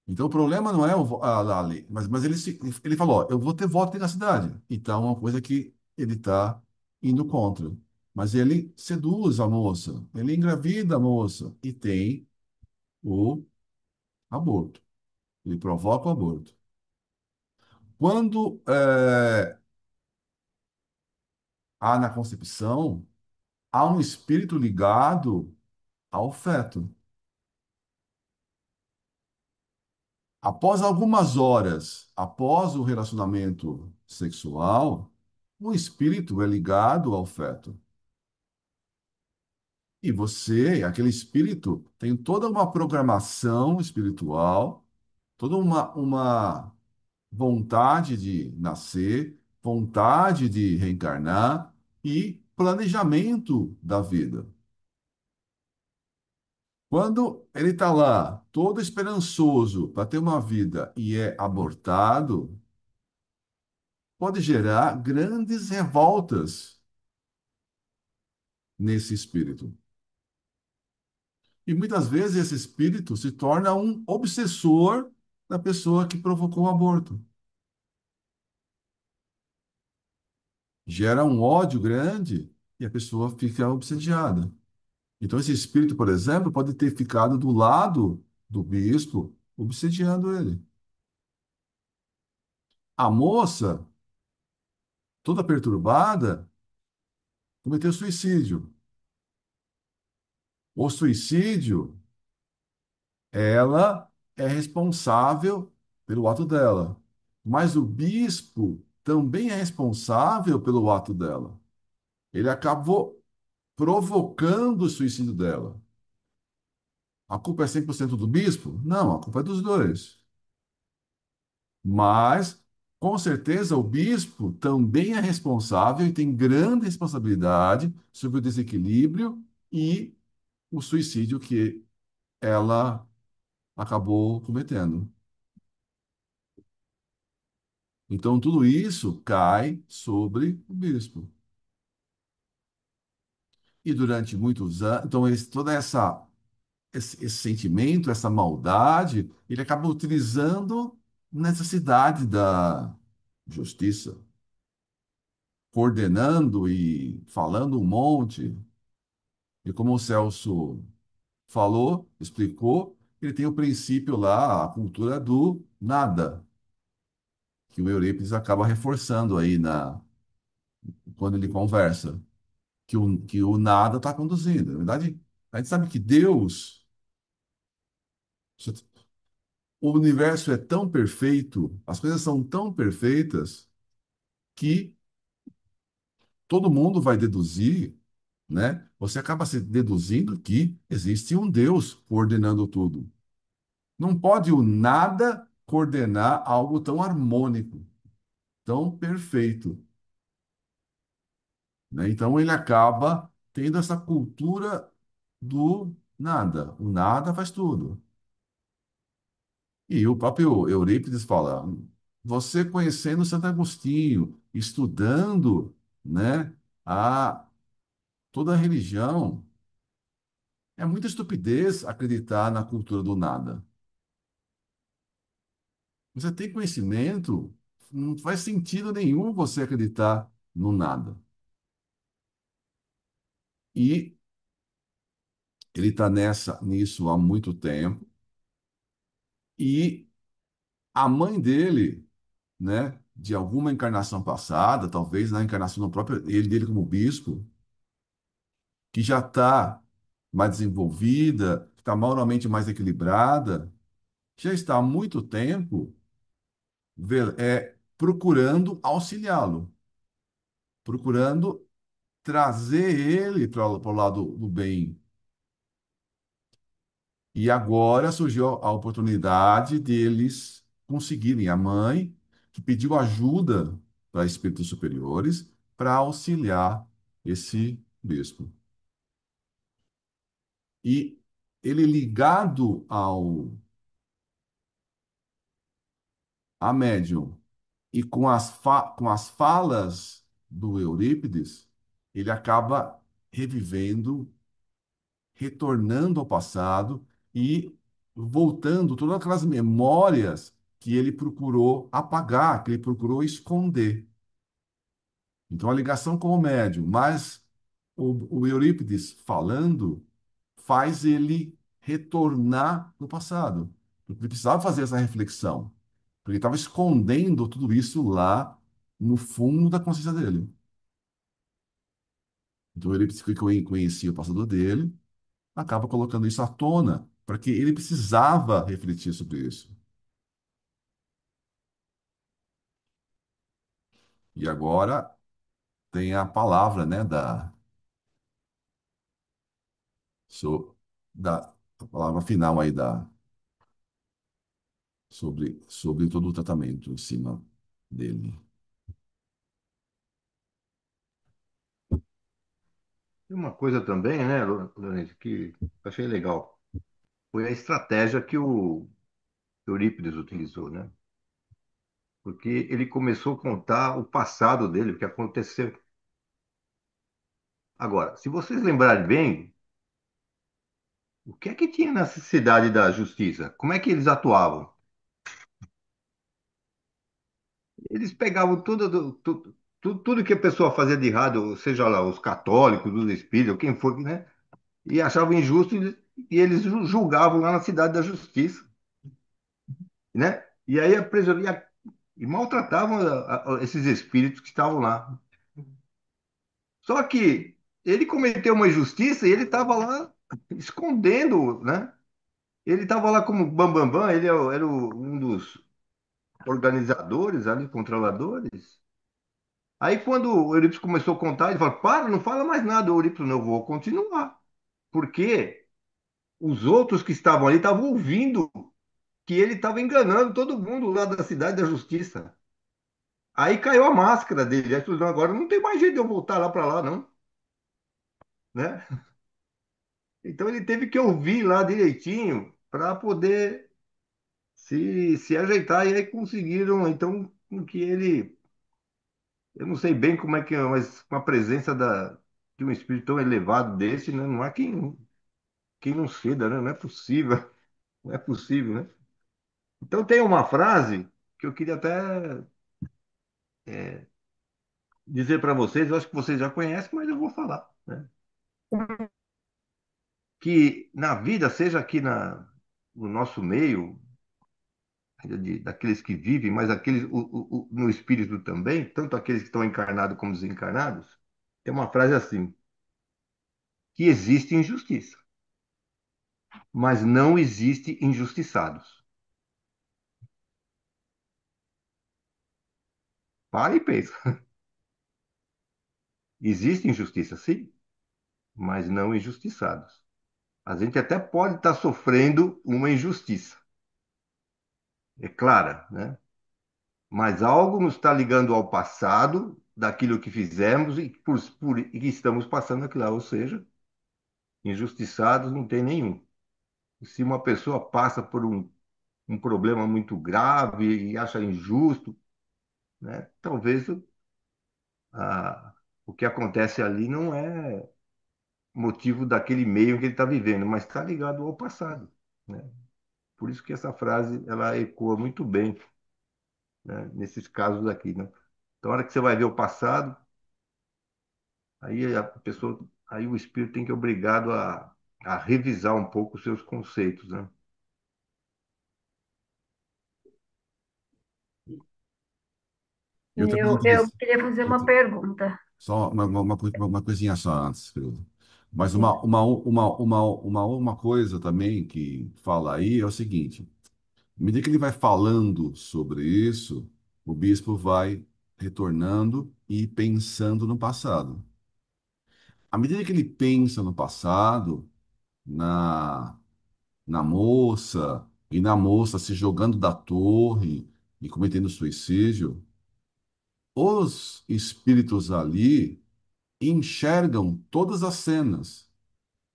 Então, o problema não é a lei, mas ele falou, ó, eu vou ter voto na cidade. Então, é uma coisa que ele está indo contra. Mas ele seduz a moça, ele engravida a moça e tem o aborto. Ele provoca o aborto. Quando há na concepção, há um espírito ligado ao feto. Após algumas horas, após o relacionamento sexual, o espírito é ligado ao feto. E você, aquele espírito, tem toda uma programação espiritual, toda uma vontade de nascer, vontade de reencarnar e planejamento da vida. Quando ele está lá, todo esperançoso para ter uma vida e é abortado, pode gerar grandes revoltas nesse espírito. E muitas vezes esse espírito se torna um obsessor da pessoa que provocou o aborto. Gera um ódio grande e a pessoa fica obsediada. Então, esse espírito, por exemplo, pode ter ficado do lado do bispo, obsediando ele. A moça, toda perturbada, cometeu suicídio. O suicídio, ela é responsável pelo ato dela. Mas o bispo também é responsável pelo ato dela. Ele acabou provocando o suicídio dela. A culpa é 100% do bispo? Não, a culpa é dos dois. Mas, com certeza, o bispo também é responsável e tem grande responsabilidade sobre o desequilíbrio e o suicídio que ela acabou cometendo. Então, tudo isso cai sobre o bispo. E durante muitos anos, então, toda esse sentimento, essa maldade, ele acaba utilizando necessidade da justiça, coordenando e falando um monte. E como o Celso falou, explicou, ele tem o princípio lá, a cultura do nada, que o Eurípides acaba reforçando aí quando ele conversa, que o nada está conduzindo. Na verdade, a gente sabe que Deus, o universo é tão perfeito, as coisas são tão perfeitas, que todo mundo vai deduzir, né? Você acaba se deduzindo que existe um Deus coordenando tudo. Não pode o nada coordenar algo tão harmônico, tão perfeito, né? Então ele acaba tendo essa cultura do nada. O nada faz tudo. E o próprio Eurípides fala: você conhecendo Santo Agostinho, estudando, né, toda a religião, é muita estupidez acreditar na cultura do nada. Você tem conhecimento, não faz sentido nenhum você acreditar no nada. E ele está nisso há muito tempo. E a mãe dele, né, de alguma encarnação passada, talvez na encarnação do próprio ele dele como bispo, que já está mais desenvolvida, está moralmente mais equilibrada, já está há muito tempo procurando auxiliá-lo, procurando trazer ele para o lado do bem. E agora surgiu a oportunidade deles conseguirem a mãe, que pediu ajuda para espíritos superiores para auxiliar esse bispo. E ele ligado a médium e com as falas do Eurípides, ele acaba revivendo, retornando ao passado e voltando todas aquelas memórias que ele procurou apagar, que ele procurou esconder. Então, a ligação com o médium, mas o Eurípides falando, faz ele retornar no passado. Ele precisava fazer essa reflexão. Porque ele estava escondendo tudo isso lá no fundo da consciência dele. Então ele que conhecia o passado dele, acaba colocando isso à tona, para que ele precisava refletir sobre isso. E agora tem a palavra, né, so, a palavra final aí sobre todo o tratamento em cima dele. E uma coisa também, né, Lourenço, que eu achei legal, foi a estratégia que o Eurípides utilizou, né? Porque ele começou a contar o passado dele, o que aconteceu. Agora, se vocês lembrarem bem, o que é que tinha nessa cidade da justiça? Como é que eles atuavam? Eles pegavam tudo que a pessoa fazia de errado, seja lá os católicos, os espíritos, quem for, né? E achavam injusto e eles julgavam lá na cidade da justiça, né? E aí e maltratavam esses espíritos que estavam lá. Só que ele cometeu uma injustiça e ele estava lá escondendo, né? Ele estava lá como Bambambam, ele era um dos organizadores ali, controladores. Aí quando o Eurípides começou a contar, ele falou, para, não fala mais nada. O Eurípides, não, eu vou continuar. Porque os outros que estavam ali estavam ouvindo que ele estava enganando todo mundo lá da cidade da justiça. Aí caiu a máscara dele. Aí falou, não, agora não tem mais jeito de eu voltar lá para lá, não. Né? Então ele teve que ouvir lá direitinho para poder se ajeitar. E aí conseguiram, então, com que ele. Eu não sei bem como é que é, mas com a presença de um espírito tão elevado desse, né? Não há quem não ceda, né? Não é possível. Não é possível, né? Então tem uma frase que eu queria até dizer para vocês, eu acho que vocês já conhecem, mas eu vou falar, né? Que na vida, seja aqui no nosso meio, daqueles que vivem, mas aqueles no espírito também, tanto aqueles que estão encarnados como desencarnados, tem uma frase assim, que existe injustiça, mas não existe injustiçados. Para e pensa. Existe injustiça, sim, mas não injustiçados. A gente até pode estar sofrendo uma injustiça, é clara, né? Mas algo nos está ligando ao passado, daquilo que fizemos e que estamos passando aquilo lá. Ou seja, injustiçados não tem nenhum. E se uma pessoa passa por um problema muito grave e acha injusto, né? Talvez a, o que acontece ali não é motivo daquele meio que ele está vivendo, mas está ligado ao passado, né? Por isso que essa frase ela ecoa muito bem, né? Nesses casos aqui, né? Então, a hora que você vai ver o passado, aí a pessoa, aí o espírito tem que ser obrigado a revisar um pouco os seus conceitos, né? E outra coisa Eu queria fazer uma outra- pergunta. só uma coisinha só antes, querido. Mas Sim. uma coisa também que fala aí é o seguinte: à medida que ele vai falando sobre isso, o bispo vai retornando e pensando no passado. À medida que ele pensa no passado, na, na moça, e na moça se jogando da torre e cometendo suicídio, os espíritos ali enxergam todas as cenas,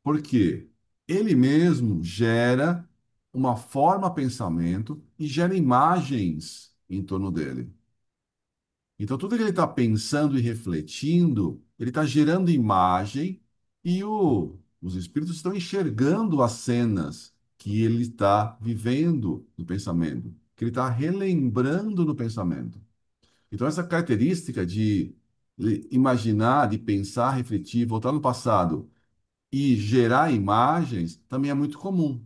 porque ele mesmo gera uma forma pensamento e gera imagens em torno dele. Então, tudo que ele está pensando e refletindo, ele está gerando imagem e os espíritos estão enxergando as cenas que ele está vivendo no pensamento, que ele está relembrando no pensamento. Então, essa característica de imaginar, de pensar, refletir, voltar no passado e gerar imagens também é muito comum.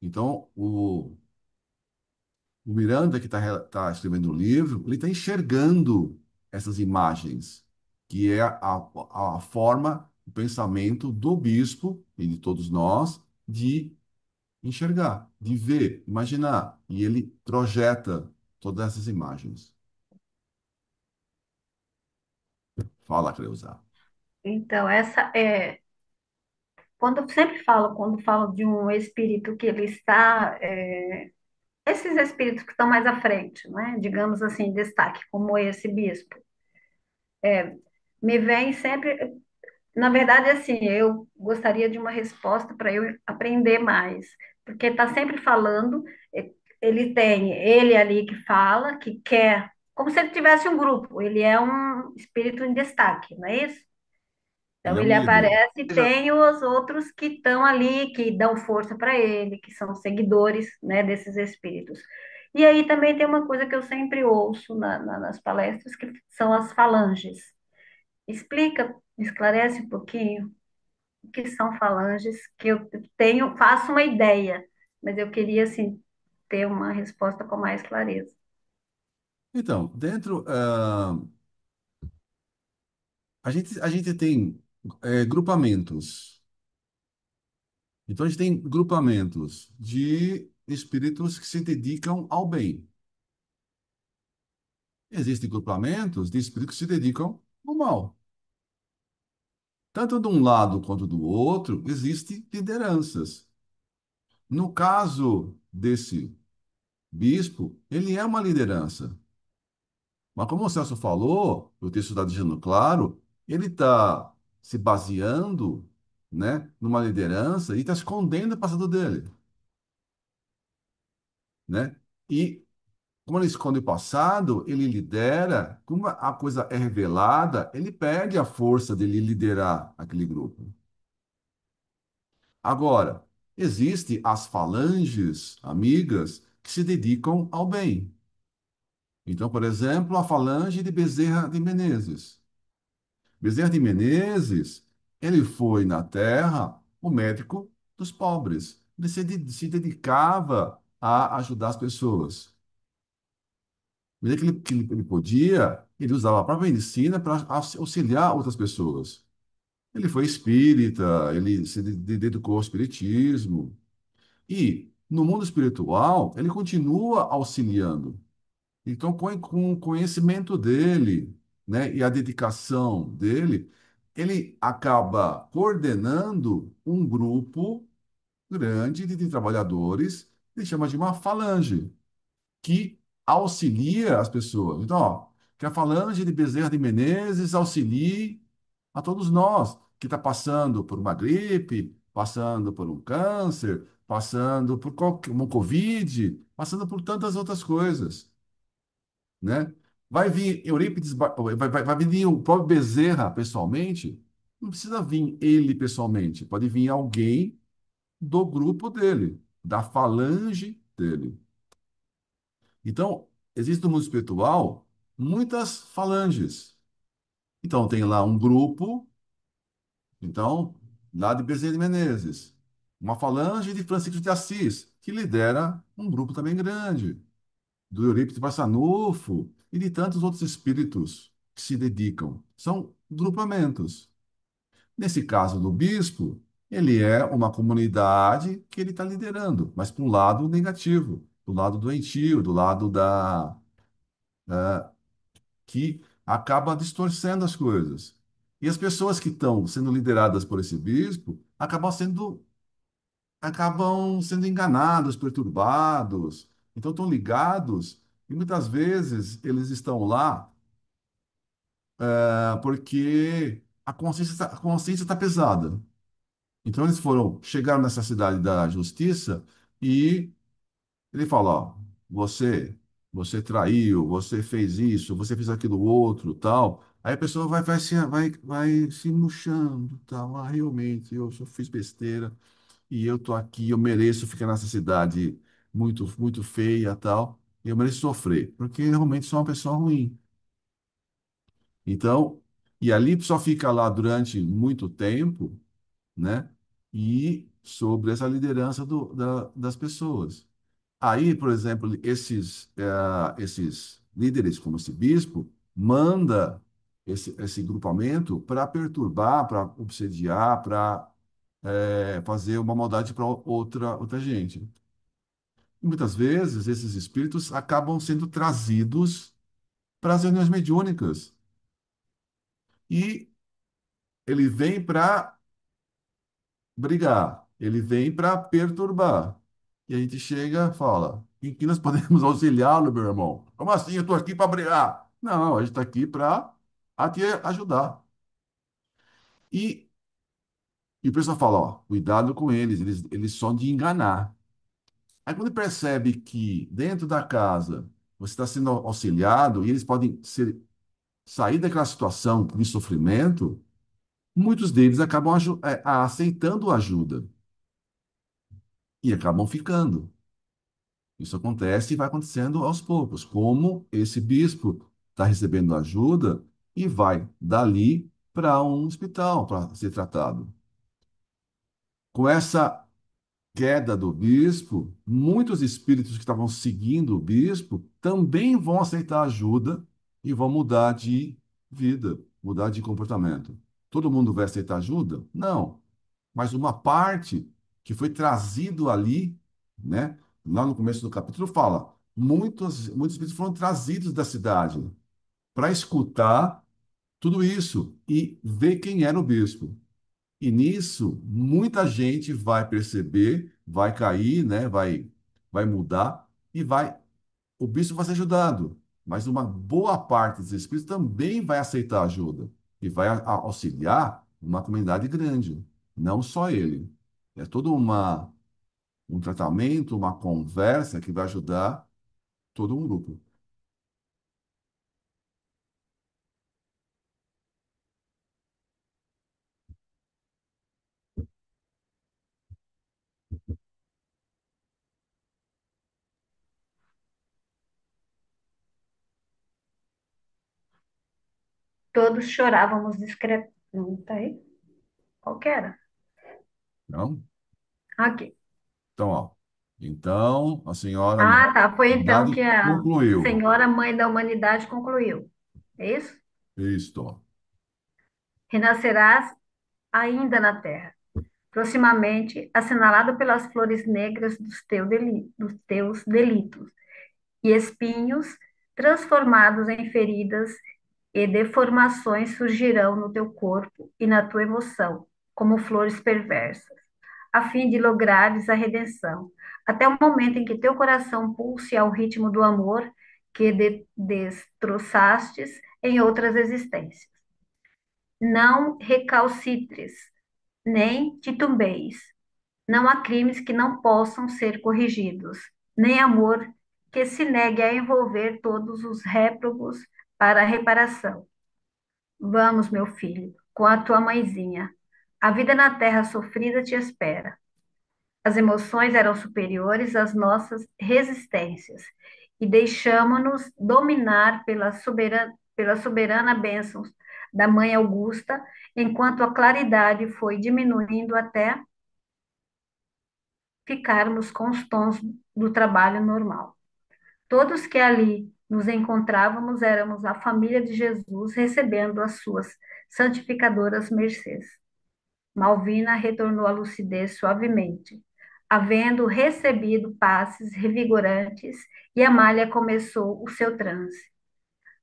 Então, O Miranda, que está escrevendo o livro, ele está enxergando essas imagens, que é a forma, o pensamento do bispo e de todos nós de enxergar, de ver, imaginar. E ele projeta todas essas imagens. Fala, Creuza. Então, essa é. Quando eu sempre falo, quando falo de um espírito que ele está. Esses espíritos que estão mais à frente, né? Digamos assim, em destaque, como esse bispo, me vem sempre. Na verdade, assim, eu gostaria de uma resposta para eu aprender mais, porque está sempre falando, ele tem ele ali que fala, que quer, como se ele tivesse um grupo, ele é um espírito em destaque, não é isso? Ele Então é um ele líder. aparece e tem os outros que estão ali, que dão força para ele, que são seguidores, né, desses espíritos. E aí também tem uma coisa que eu sempre ouço nas palestras, que são as falanges. Explica, esclarece um pouquinho o que são falanges, que eu tenho, faço uma ideia, mas eu queria, assim, ter uma resposta com mais clareza. Então, a gente tem grupamentos. Então, a gente tem grupamentos de espíritos que se dedicam ao bem. Existem grupamentos de espíritos que se dedicam ao mal. Tanto de um lado quanto do outro, existem lideranças. No caso desse bispo, ele é uma liderança. Mas como o Celso falou, o texto está deixando claro, ele está se baseando, né, numa liderança e está escondendo o passado dele, né? E como ele esconde o passado, ele lidera, como a coisa é revelada, ele perde a força dele liderar aquele grupo. Agora, existem as falanges amigas que se dedicam ao bem. Então, por exemplo, a falange de Bezerra de Menezes. Bezerra de Menezes, ele foi na terra o médico dos pobres. Ele se dedicava a ajudar as pessoas. Mas que ele podia, ele usava a própria medicina para auxiliar outras pessoas. Ele foi espírita, ele se dedicou ao espiritismo. E no mundo espiritual, ele continua auxiliando. Então, com o conhecimento dele, né, e a dedicação dele, ele acaba coordenando um grupo grande de trabalhadores, ele chama de uma falange, que auxilia as pessoas. Então, ó, que a falange de Bezerra de Menezes auxilie a todos nós que está passando por uma gripe, passando por um câncer, passando por qualquer, uma Covid, passando por tantas outras coisas, né? Vai vir Eurípides, vai vir o próprio Bezerra pessoalmente? Não precisa vir ele pessoalmente, pode vir alguém do grupo dele, da falange dele. Então, existe no mundo espiritual muitas falanges. Então, tem lá um grupo, então, lá de Bezerra de Menezes, uma falange de Francisco de Assis, que lidera um grupo também grande, do Eurípides Barçanufo e de tantos outros espíritos que se dedicam. São grupamentos. Nesse caso do bispo, ele é uma comunidade que ele está liderando, mas para um lado negativo, do lado doentio, do lado que acaba distorcendo as coisas. E as pessoas que estão sendo lideradas por esse bispo acabam sendo enganados, perturbados, então estão ligados e muitas vezes eles estão lá porque a consciência está pesada. Então eles chegaram nessa cidade da justiça e ele fala, ó, você, você traiu, você fez isso, você fez aquilo outro, tal. Aí a pessoa vai se murchando, tal. Ah, realmente, eu só fiz besteira e eu tô aqui, eu mereço ficar nessa cidade muito, muito feia, tal. E eu mereço sofrer, porque realmente sou uma pessoa ruim. Então, e ali só fica lá durante muito tempo, né? E sobre essa liderança das pessoas. Aí, por exemplo, esses líderes, como esse bispo, manda esse grupamento para perturbar, para obsediar, para fazer uma maldade para outra gente. E muitas vezes, esses espíritos acabam sendo trazidos para as reuniões mediúnicas. E ele vem para brigar, ele vem para perturbar. E a gente chega e fala: em que nós podemos auxiliá-lo, meu irmão? Como assim? Eu estou aqui para brigar. Não, a gente está aqui para te ajudar. E, e o pessoal fala: ó, cuidado com eles são de enganar. Aí quando percebe que dentro da casa você está sendo auxiliado e eles podem sair daquela situação de sofrimento, muitos deles acabam aceitando ajuda e acabam ficando. Isso acontece e vai acontecendo aos poucos, como esse bispo está recebendo ajuda e vai dali para um hospital para ser tratado. Com essa queda do bispo, muitos espíritos que estavam seguindo o bispo também vão aceitar ajuda e vão mudar de vida, mudar de comportamento. Todo mundo vai aceitar ajuda? Não. Mas uma parte que foi trazido ali, né? Lá no começo do capítulo fala, muitos espíritos foram trazidos da cidade para escutar tudo isso e ver quem era o bispo. E nisso, muita gente vai perceber, vai cair, né? Vai mudar e o bispo vai ser ajudado. Mas uma boa parte dos espíritos também vai aceitar ajuda e vai auxiliar uma comunidade grande, não só ele. É todo um tratamento, uma conversa que vai ajudar todo um grupo. Todos chorávamos discretamente. Não tá aí? Qual que era? Não? Aqui. Então, ó. Então, a senhora Ah, tá. Foi então que Humanidade a concluiu. Senhora Mãe da Humanidade concluiu. É isso? Isto. Renascerás ainda na terra, proximamente assinalado pelas flores negras dos teus delitos, e espinhos transformados em feridas e deformações surgirão no teu corpo e na tua emoção, como flores perversas, a fim de lograres a redenção, até o momento em que teu coração pulse ao ritmo do amor que destroçastes em outras existências. Não recalcitres, nem titubeis. Não há crimes que não possam ser corrigidos, nem amor que se negue a envolver todos os réprobos para a reparação. Vamos, meu filho, com a tua mãezinha. A vida na terra sofrida te espera. As emoções eram superiores às nossas resistências e deixamo-nos dominar pela soberana bênção da Mãe Augusta, enquanto a claridade foi diminuindo até ficarmos com os tons do trabalho normal. Todos que ali nos encontrávamos éramos a família de Jesus recebendo as suas santificadoras mercês. Malvina retornou à lucidez suavemente, havendo recebido passes revigorantes, e Amália começou o seu transe.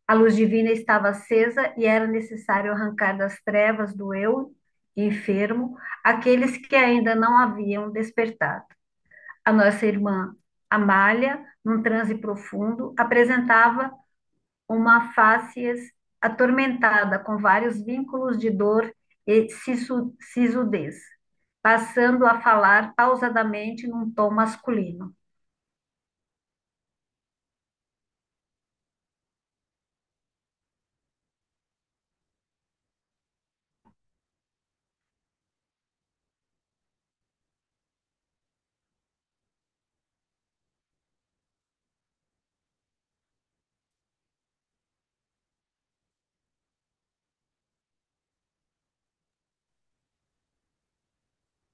A luz divina estava acesa e era necessário arrancar das trevas do eu enfermo aqueles que ainda não haviam despertado. A nossa irmã Amália, num transe profundo, apresentava uma face atormentada com vários vínculos de dor e sisudez, passando a falar pausadamente num tom masculino.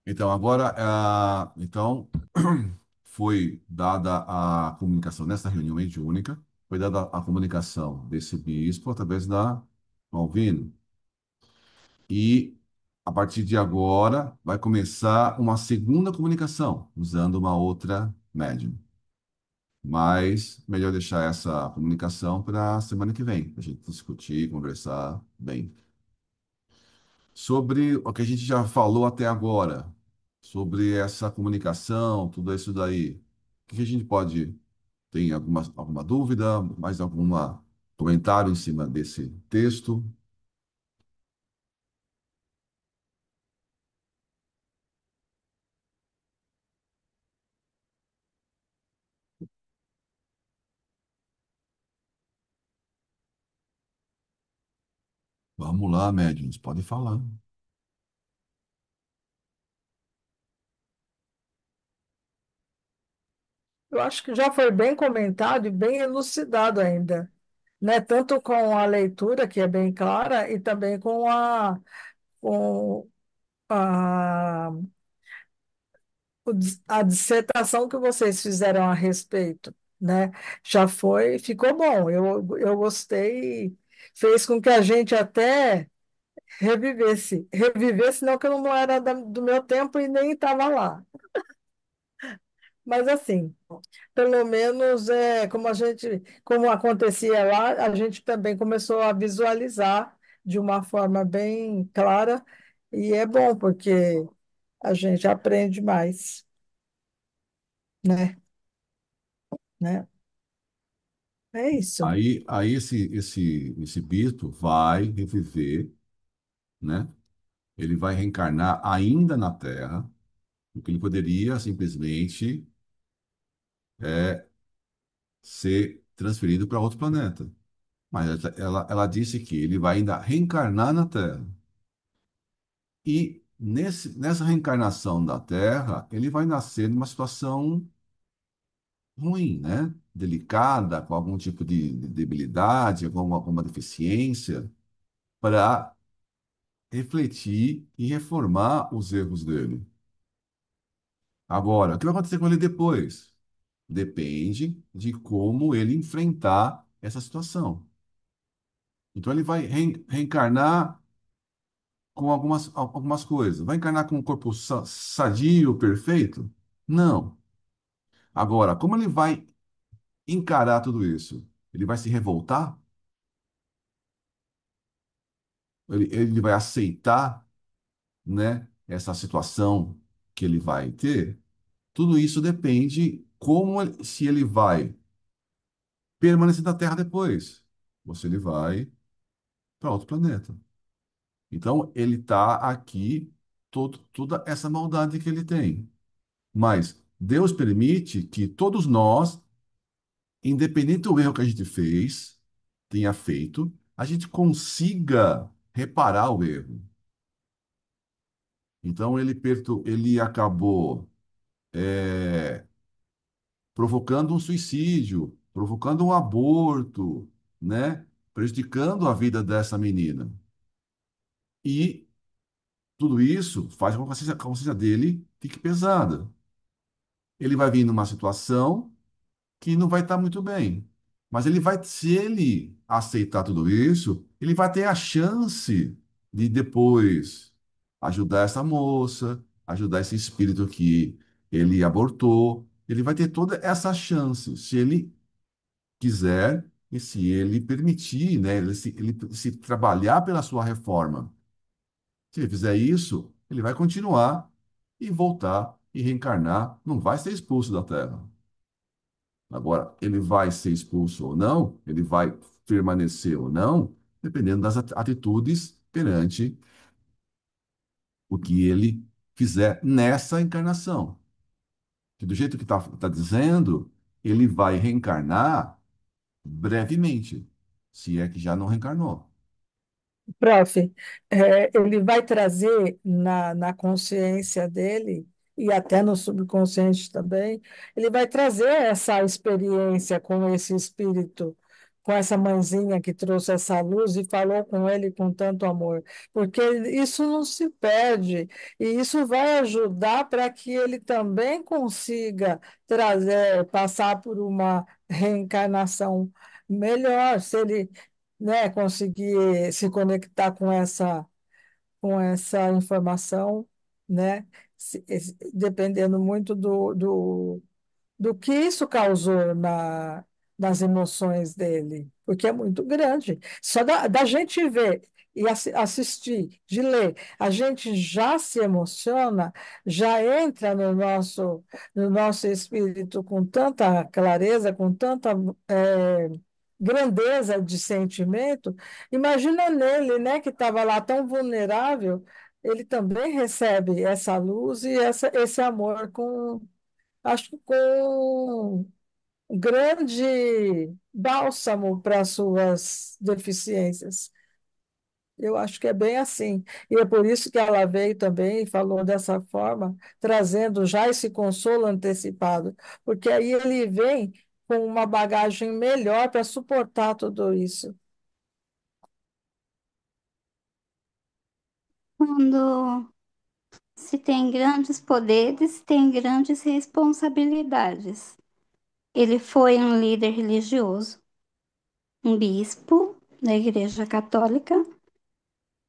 Então, agora, então, foi dada a comunicação nessa reunião mediúnica, foi dada a comunicação desse bispo através da Malvino. E a partir de agora vai começar uma segunda comunicação usando uma outra médium. Mas melhor deixar essa comunicação para a semana que vem, para a gente discutir, conversar bem. Sobre o que a gente já falou até agora, sobre essa comunicação, tudo isso daí, o que a gente pode. Tem alguma dúvida, mais algum comentário em cima desse texto? Vamos lá, médiuns, pode falar. Eu acho que já foi bem comentado e bem elucidado ainda, né? Tanto com a leitura, que é bem clara, e também com a, a dissertação que vocês fizeram a respeito, né? Já foi, ficou bom. Eu gostei, fez com que a gente até revivesse, não que eu não era do meu tempo e nem estava lá. Mas assim, pelo menos como como acontecia lá, a gente também começou a visualizar de uma forma bem clara, e é bom porque a gente aprende mais, né? Né? É isso. Aí esse bispo vai reviver, né? Ele vai reencarnar ainda na Terra, porque ele poderia simplesmente ser transferido para outro planeta. Mas ela disse que ele vai ainda reencarnar na Terra. E nessa reencarnação da Terra, ele vai nascer numa situação ruim, né? Delicada, com algum tipo de debilidade, alguma deficiência, para refletir e reformar os erros dele. Agora, o que vai acontecer com ele depois? Depende de como ele enfrentar essa situação. Então, ele vai reencarnar com algumas coisas. Vai encarnar com um corpo sadio, perfeito? Não. Agora, como ele vai encarar tudo isso? Ele vai se revoltar? Ele vai aceitar, né, essa situação que ele vai ter? Tudo isso depende se ele vai permanecer na Terra depois, ou se ele vai para outro planeta. Então, ele está aqui, toda essa maldade que ele tem. Mas Deus permite que todos nós, independente do erro que a gente fez, tenha feito, a gente consiga reparar o erro. Então, ele acabou provocando um suicídio, provocando um aborto, né? Prejudicando a vida dessa menina. E tudo isso faz com que a consciência dele fique pesada. Ele vai vir numa situação que não vai estar muito bem. Mas se ele aceitar tudo isso, ele vai ter a chance de depois ajudar essa moça, ajudar esse espírito que ele abortou. Ele vai ter toda essa chance, se ele quiser e se ele permitir, né, ele se trabalhar pela sua reforma. Se ele fizer isso, ele vai continuar e voltar e reencarnar, não vai ser expulso da Terra. Agora, ele vai ser expulso ou não, ele vai permanecer ou não, dependendo das atitudes perante o que ele fizer nessa encarnação. Que do jeito que está dizendo, ele vai reencarnar brevemente, se é que já não reencarnou. Prof, ele vai trazer na consciência dele, e até no subconsciente também, ele vai trazer essa experiência com esse espírito com essa mãezinha que trouxe essa luz e falou com ele com tanto amor, porque isso não se perde, e isso vai ajudar para que ele também consiga trazer, passar por uma reencarnação melhor, se ele, né, conseguir se conectar com essa informação, né, dependendo muito do que isso causou nas emoções dele, porque é muito grande. Só da gente ver e assistir, de ler, a gente já se emociona, já entra no nosso espírito com tanta clareza, com tanta grandeza de sentimento. Imagina nele, né, que estava lá tão vulnerável, ele também recebe essa luz e esse amor com, acho que com um grande bálsamo para as suas deficiências. Eu acho que é bem assim. E é por isso que ela veio também e falou dessa forma, trazendo já esse consolo antecipado, porque aí ele vem com uma bagagem melhor para suportar tudo isso. Quando se tem grandes poderes, tem grandes responsabilidades. Ele foi um líder religioso, um bispo da Igreja Católica,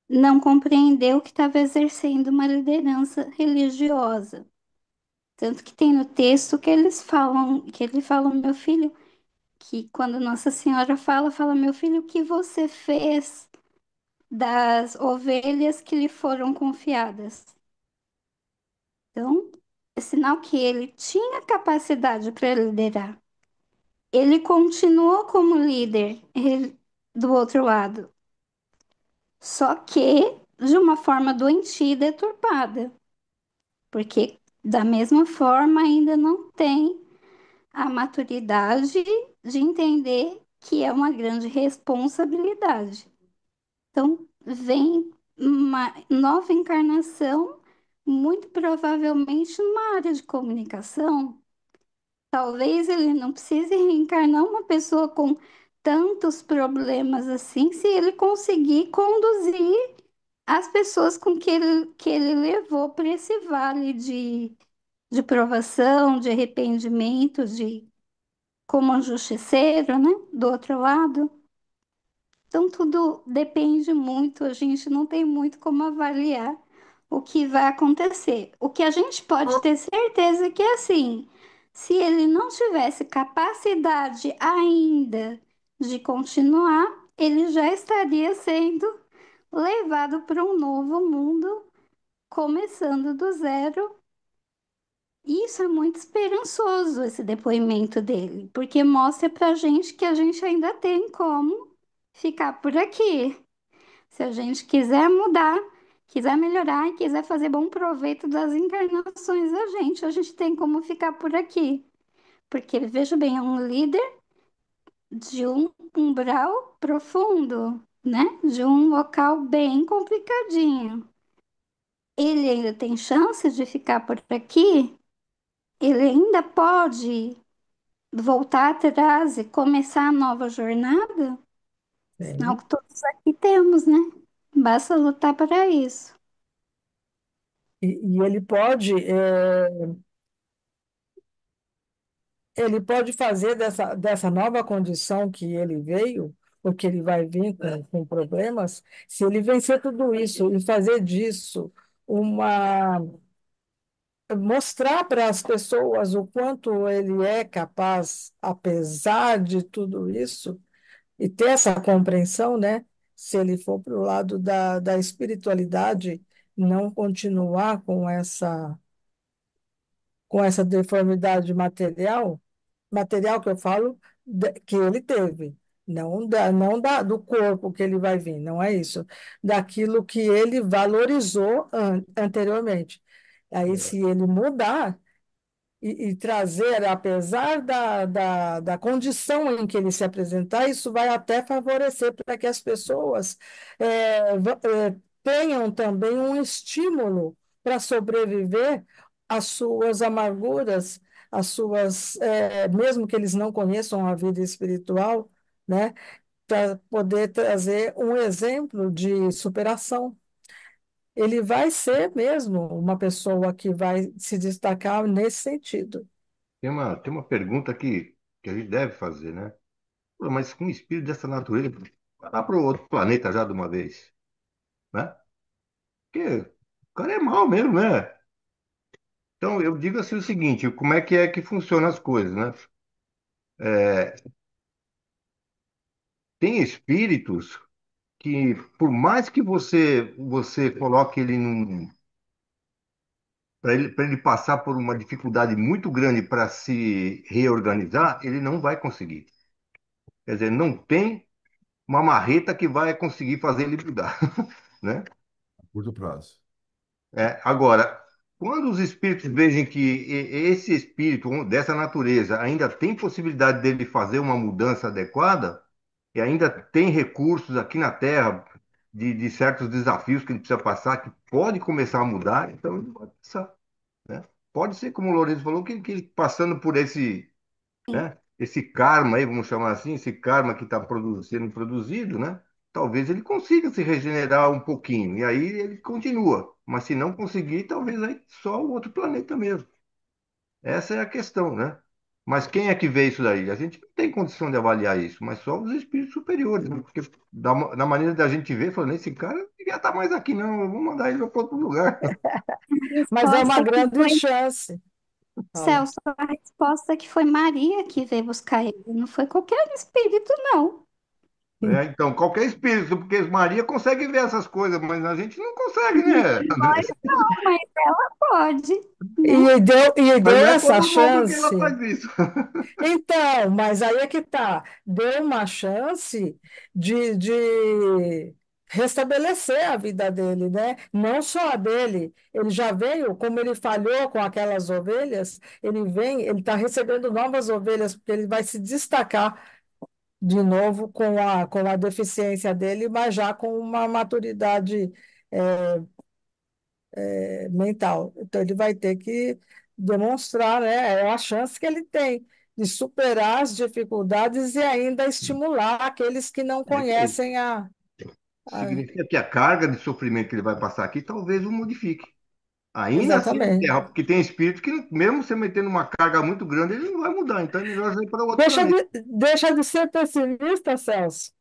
não compreendeu que estava exercendo uma liderança religiosa. Tanto que tem no texto que eles falam, que ele fala, meu filho, que quando Nossa Senhora fala, fala, meu filho, o que você fez das ovelhas que lhe foram confiadas? Então, é sinal que ele tinha capacidade para liderar. Ele continuou como líder do outro lado, só que de uma forma doentia e deturpada, porque da mesma forma ainda não tem a maturidade de entender que é uma grande responsabilidade. Então, vem uma nova encarnação, muito provavelmente numa área de comunicação. Talvez ele não precise reencarnar uma pessoa com tantos problemas assim, se ele conseguir conduzir as pessoas com que ele levou para esse vale de provação, de arrependimento, de como um justiceiro, né? Do outro lado. Então, tudo depende muito, a gente não tem muito como avaliar o que vai acontecer. O que a gente pode ter certeza é que, assim, se ele não tivesse capacidade ainda de continuar, ele já estaria sendo levado para um novo mundo, começando do zero. E isso é muito esperançoso, esse depoimento dele, porque mostra pra gente que a gente ainda tem como ficar por aqui. Se a gente quiser mudar, quiser melhorar e quiser fazer bom proveito das encarnações da a gente tem como ficar por aqui. Porque, veja bem, é um líder de um umbral profundo, né? De um local bem complicadinho. Ele ainda tem chance de ficar por aqui? Ele ainda pode voltar atrás e começar a nova jornada? Sinal Sim. que todos aqui temos, né? Basta lutar para isso. E ele pode fazer dessa nova condição que ele veio, porque ele vai vir com problemas, se ele vencer tudo isso e fazer disso uma mostrar para as pessoas o quanto ele é capaz, apesar de tudo isso, e ter essa compreensão, né? Se ele for para o lado da espiritualidade, não continuar com essa deformidade material que eu falo, que ele teve, não do corpo que ele vai vir, não é isso, daquilo que ele valorizou anteriormente. Aí, se ele mudar, e trazer, apesar da condição em que ele se apresentar, isso vai até favorecer para que as pessoas tenham também um estímulo para sobreviver às suas amarguras, mesmo que eles não conheçam a vida espiritual, né? Para poder trazer um exemplo de superação. Ele vai ser mesmo uma pessoa que vai se destacar nesse sentido. Tem uma pergunta que a gente deve fazer, né? Pô, mas com um espírito dessa natureza, vai lá para o outro planeta já de uma vez, né? Porque o cara é mal mesmo, né? Então, eu digo assim o seguinte, como é que funcionam as coisas, né? É, tem espíritos que, por mais que você coloque ele para ele passar por uma dificuldade muito grande para se reorganizar, ele não vai conseguir. Quer dizer, não tem uma marreta que vai conseguir fazer ele mudar, né? A curto prazo. Agora, quando os espíritos veem que esse espírito dessa natureza ainda tem possibilidade dele fazer uma mudança adequada, e ainda tem recursos aqui na Terra de certos desafios que ele precisa passar, que pode começar a mudar, então ele vai passar, né? Pode ser, como o Lourenço falou, que ele passando por Sim. né, esse karma aí, vamos chamar assim, esse karma que está sendo produzido, né? Talvez ele consiga se regenerar um pouquinho, e aí ele continua. Mas se não conseguir, talvez aí só o outro planeta mesmo. Essa é a questão, né? Mas quem é que vê isso daí? A gente não tem condição de avaliar isso, mas só os espíritos superiores, né? Porque da maneira da gente ver, falando, esse cara não devia estar mais aqui, não, eu vou mandar ele para outro lugar. Mas é uma Resposta que grande foi, chance. Fala. Celso, a resposta que foi Maria que veio buscar ele, não foi qualquer espírito, não. Então, qualquer espírito, porque Maria consegue ver essas coisas, mas a gente não consegue, né, Nós André? não, mas ela pode, né? Mas E deu não é essa todo mundo que ela chance. faz isso. Então, mas aí é que tá. Deu uma chance de restabelecer a vida dele, né? Não só a dele. Ele já veio, como ele falhou com aquelas ovelhas, ele está recebendo novas ovelhas, porque ele vai se destacar de novo com a deficiência dele, mas já com uma maturidade mental. Então, ele vai ter que demonstrar, né, a chance que ele tem de superar as dificuldades e ainda estimular aqueles que não É que conhecem a- significa que a carga de sofrimento que ele vai passar aqui talvez o modifique. Ainda assim na Terra, Exatamente. porque tem espírito que, mesmo você metendo uma carga muito grande, ele não vai mudar. Então é melhor ir para outro Deixa planeta. deixa de ser pessimista, Celso.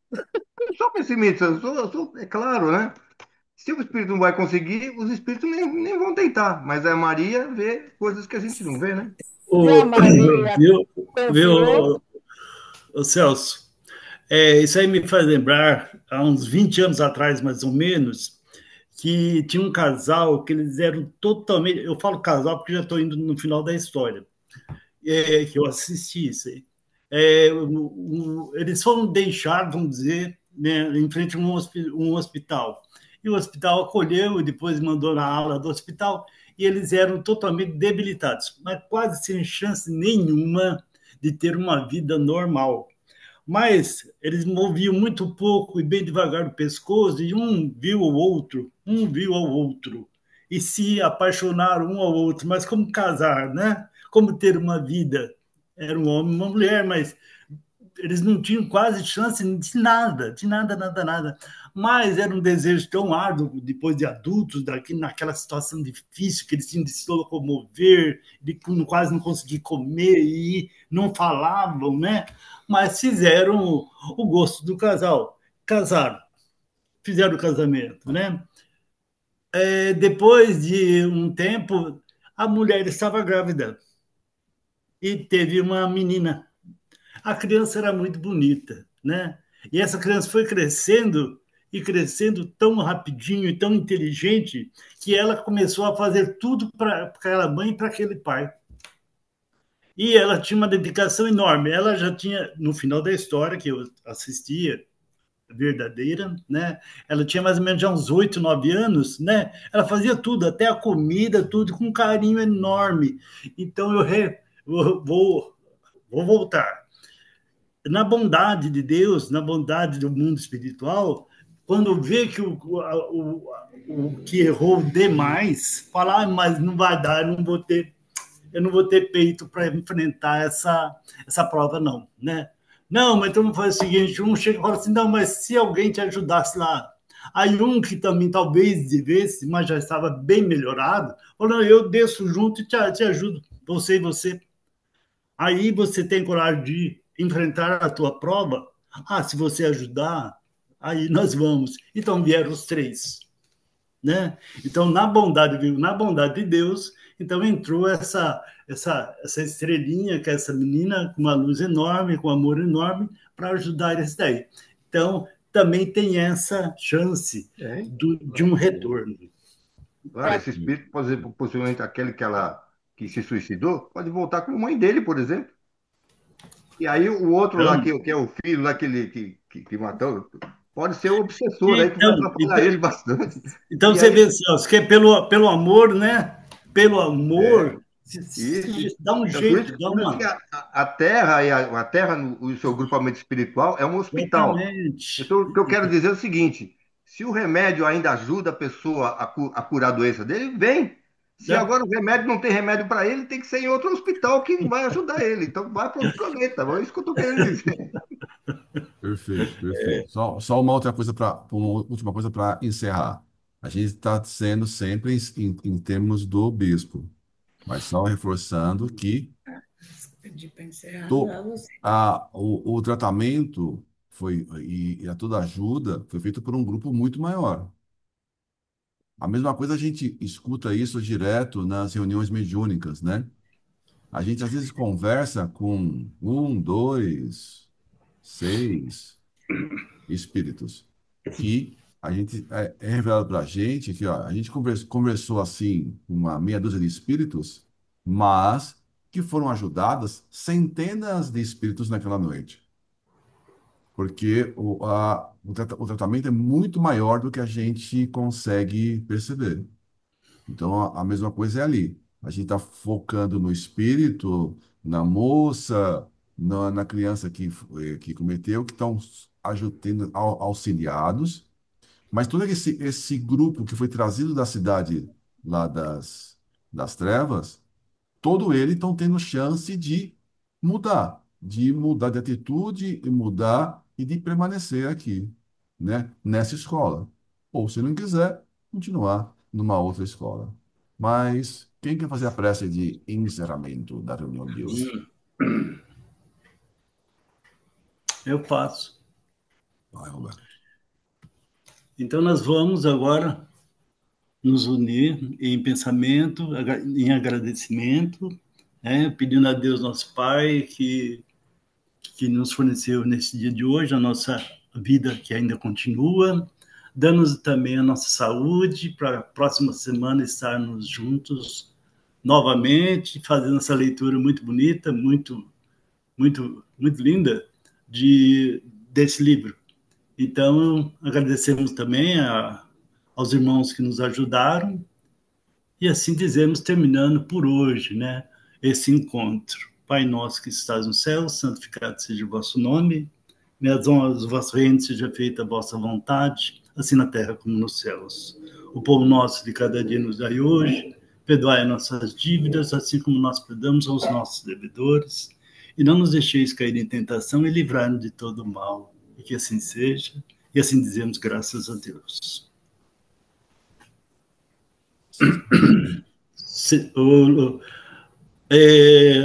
Eu não sou pessimista, é claro, né? Se o espírito não vai conseguir, os espíritos nem vão tentar. Mas a Maria vê coisas que a gente não vê, né? Se a O, Maria viu, confiou, viu, o Celso? Isso aí me faz lembrar, há uns 20 anos atrás, mais ou menos, que tinha um casal que eles eram totalmente. Eu falo casal porque já estou indo no final da história, que eu assisti isso aí. Eles foram deixar, vamos dizer, né, em frente a um hospital. E o hospital acolheu e depois mandou na ala do hospital. E eles eram totalmente debilitados, mas quase sem chance nenhuma de ter uma vida normal. Mas eles moviam muito pouco e bem devagar o pescoço, e um viu ao outro, e se apaixonaram um ao outro. Mas como casar, né? Como ter uma vida? Era um homem e uma mulher, mas eles não tinham quase chance de nada, nada, nada. Mas era um desejo tão árduo, depois de adultos, naquela situação difícil, que eles tinham de se locomover, de quase não conseguir comer e não falavam, né? Mas fizeram o gosto do casal. Casaram, fizeram o casamento, né? Depois de um tempo, a mulher estava grávida e teve uma menina. A criança era muito bonita, né? E essa criança foi crescendo e crescendo tão rapidinho e tão inteligente que ela começou a fazer tudo para aquela mãe e para aquele pai. E ela tinha uma dedicação enorme. Ela já tinha, no final da história que eu assistia, verdadeira, né? Ela tinha mais ou menos já uns 8, 9 anos, né? Ela fazia tudo, até a comida, tudo com um carinho enorme. Então vou voltar na bondade de Deus, na bondade do mundo espiritual, quando vê que o que errou demais, fala, mas não vai dar, eu não vou ter peito para enfrentar essa prova, não, né? Não, mas então vamos fazer o seguinte, um chega e fala assim, não, mas se alguém te ajudasse lá. Aí um que também talvez devesse, mas já estava bem melhorado, falou, não, eu desço junto e te ajudo, você e você. Aí você tem coragem de enfrentar a tua prova? Ah, se você ajudar, aí nós vamos. Então vieram os três, né? Então, na bondade de Deus, então entrou essa estrelinha, que é essa menina com uma luz enorme, com um amor enorme, para ajudar esse daí. Então, também tem essa chance É, de um retorno. claro, esse espírito, por exemplo, possivelmente aquele que se suicidou, pode voltar com a mãe dele, por exemplo. E aí o outro lá, Então, que é o filho lá que matou, pode ser o obsessor aí, que vai então, atrapalhar então, ele bastante. então E você aí, vê, Celso, que é pelo amor, né? Pelo é, amor, isso. dá um É por isso, jeito, dá por isso que uma. a Terra, a Terra, o seu grupamento espiritual, é um hospital. Exatamente. Então, o que eu quero dizer é o seguinte: se o remédio ainda ajuda a pessoa a curar a doença dele, vem. Se Né? agora o remédio não tem remédio para ele, tem que ser em outro hospital que vai ajudar ele. Então, vai para outro planeta. É isso que eu estou querendo dizer. Perfeito, perfeito. Só uma outra coisa uma última coisa para encerrar. A gente está sendo sempre em termos do bispo, mas só reforçando que Pedi para encerrar, to, não, você. o tratamento e a toda ajuda foi feito por um grupo muito maior. A mesma coisa a gente escuta isso direto nas reuniões mediúnicas, né? A gente às vezes conversa com um, dois, seis espíritos que a gente é revelado para a gente que ó, a gente conversou assim com uma meia dúzia de espíritos, mas que foram ajudadas centenas de espíritos naquela noite, porque o tratamento é muito maior do que a gente consegue perceber. Então, a mesma coisa é ali. A gente está focando no espírito, na moça, na criança que cometeu, que estão ajudando, auxiliados. Mas todo esse grupo que foi trazido da cidade lá das trevas, todo ele estão tendo chance de mudar de atitude e mudar e de permanecer aqui, né, nessa escola. Ou, se não quiser, continuar numa outra escola. Mas quem quer fazer a prece de encerramento da reunião de hoje? Eu faço. Vai, Roberto. Então, nós vamos agora nos unir em pensamento, em agradecimento, né? Pedindo a Deus, nosso Pai, que nos forneceu nesse dia de hoje a nossa vida que ainda continua, dando-nos também a nossa saúde para a próxima semana estarmos juntos novamente, fazendo essa leitura muito bonita, muito linda desse livro. Então, agradecemos também aos irmãos que nos ajudaram e assim dizemos, terminando por hoje, né, esse encontro. Pai nosso que estás no céu, santificado seja o vosso nome, venha o vosso reino, seja feita a vossa vontade, assim na terra como nos céus. O pão nosso de cada dia nos dai hoje, perdoai as nossas dívidas, assim como nós perdoamos aos nossos devedores, e não nos deixeis cair em tentação e livrai-nos de todo mal. E que assim seja, e assim dizemos graças a Deus.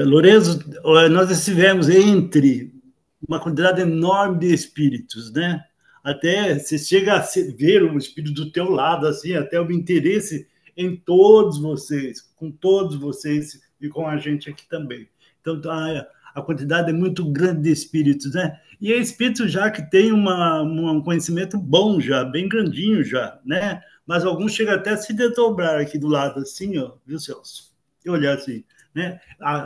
Lourenço, nós estivemos entre uma quantidade enorme de espíritos, né? Até você chega a ver o espírito do teu lado, assim, até o interesse em todos vocês, com todos vocês e com a gente aqui também. Então, a quantidade é muito grande de espíritos, né? E é espírito já que tem um conhecimento bom já, bem grandinho já, né? Mas alguns chegam até a se desdobrar aqui do lado, assim, ó, viu, Celso? E olhar assim, né?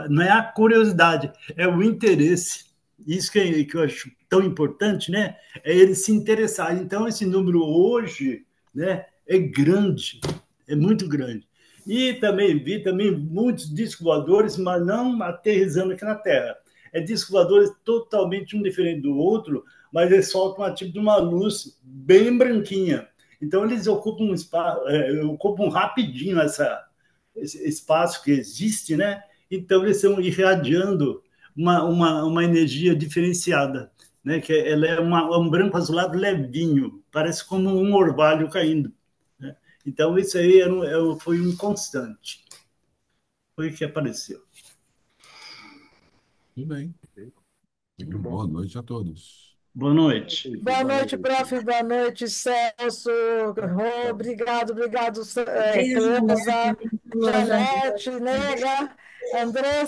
Não é a curiosidade, é o interesse. Isso que eu acho tão importante, né? É ele se interessar. Então, esse número hoje, né, é grande, é muito grande. E também vi também muitos discos voadores, mas não aterrissando aqui na Terra. É discos voadores totalmente um diferente do outro, mas eles soltam um tipo de uma luz bem branquinha. Então, eles ocupam um espaço, ocupam rapidinho esse espaço que existe, né? Então, eles estão irradiando uma energia diferenciada, né? Que ela é um branco azulado levinho, parece como um orvalho caindo, né? Então, isso aí foi um constante, foi o que apareceu. Tudo bem. Muito bom. Boa noite a todos. Boa noite. Boa noite, prof. Boa noite, Celso. Rô, obrigado, Beijo, Cleusa, Janete. Janete, Nega, André.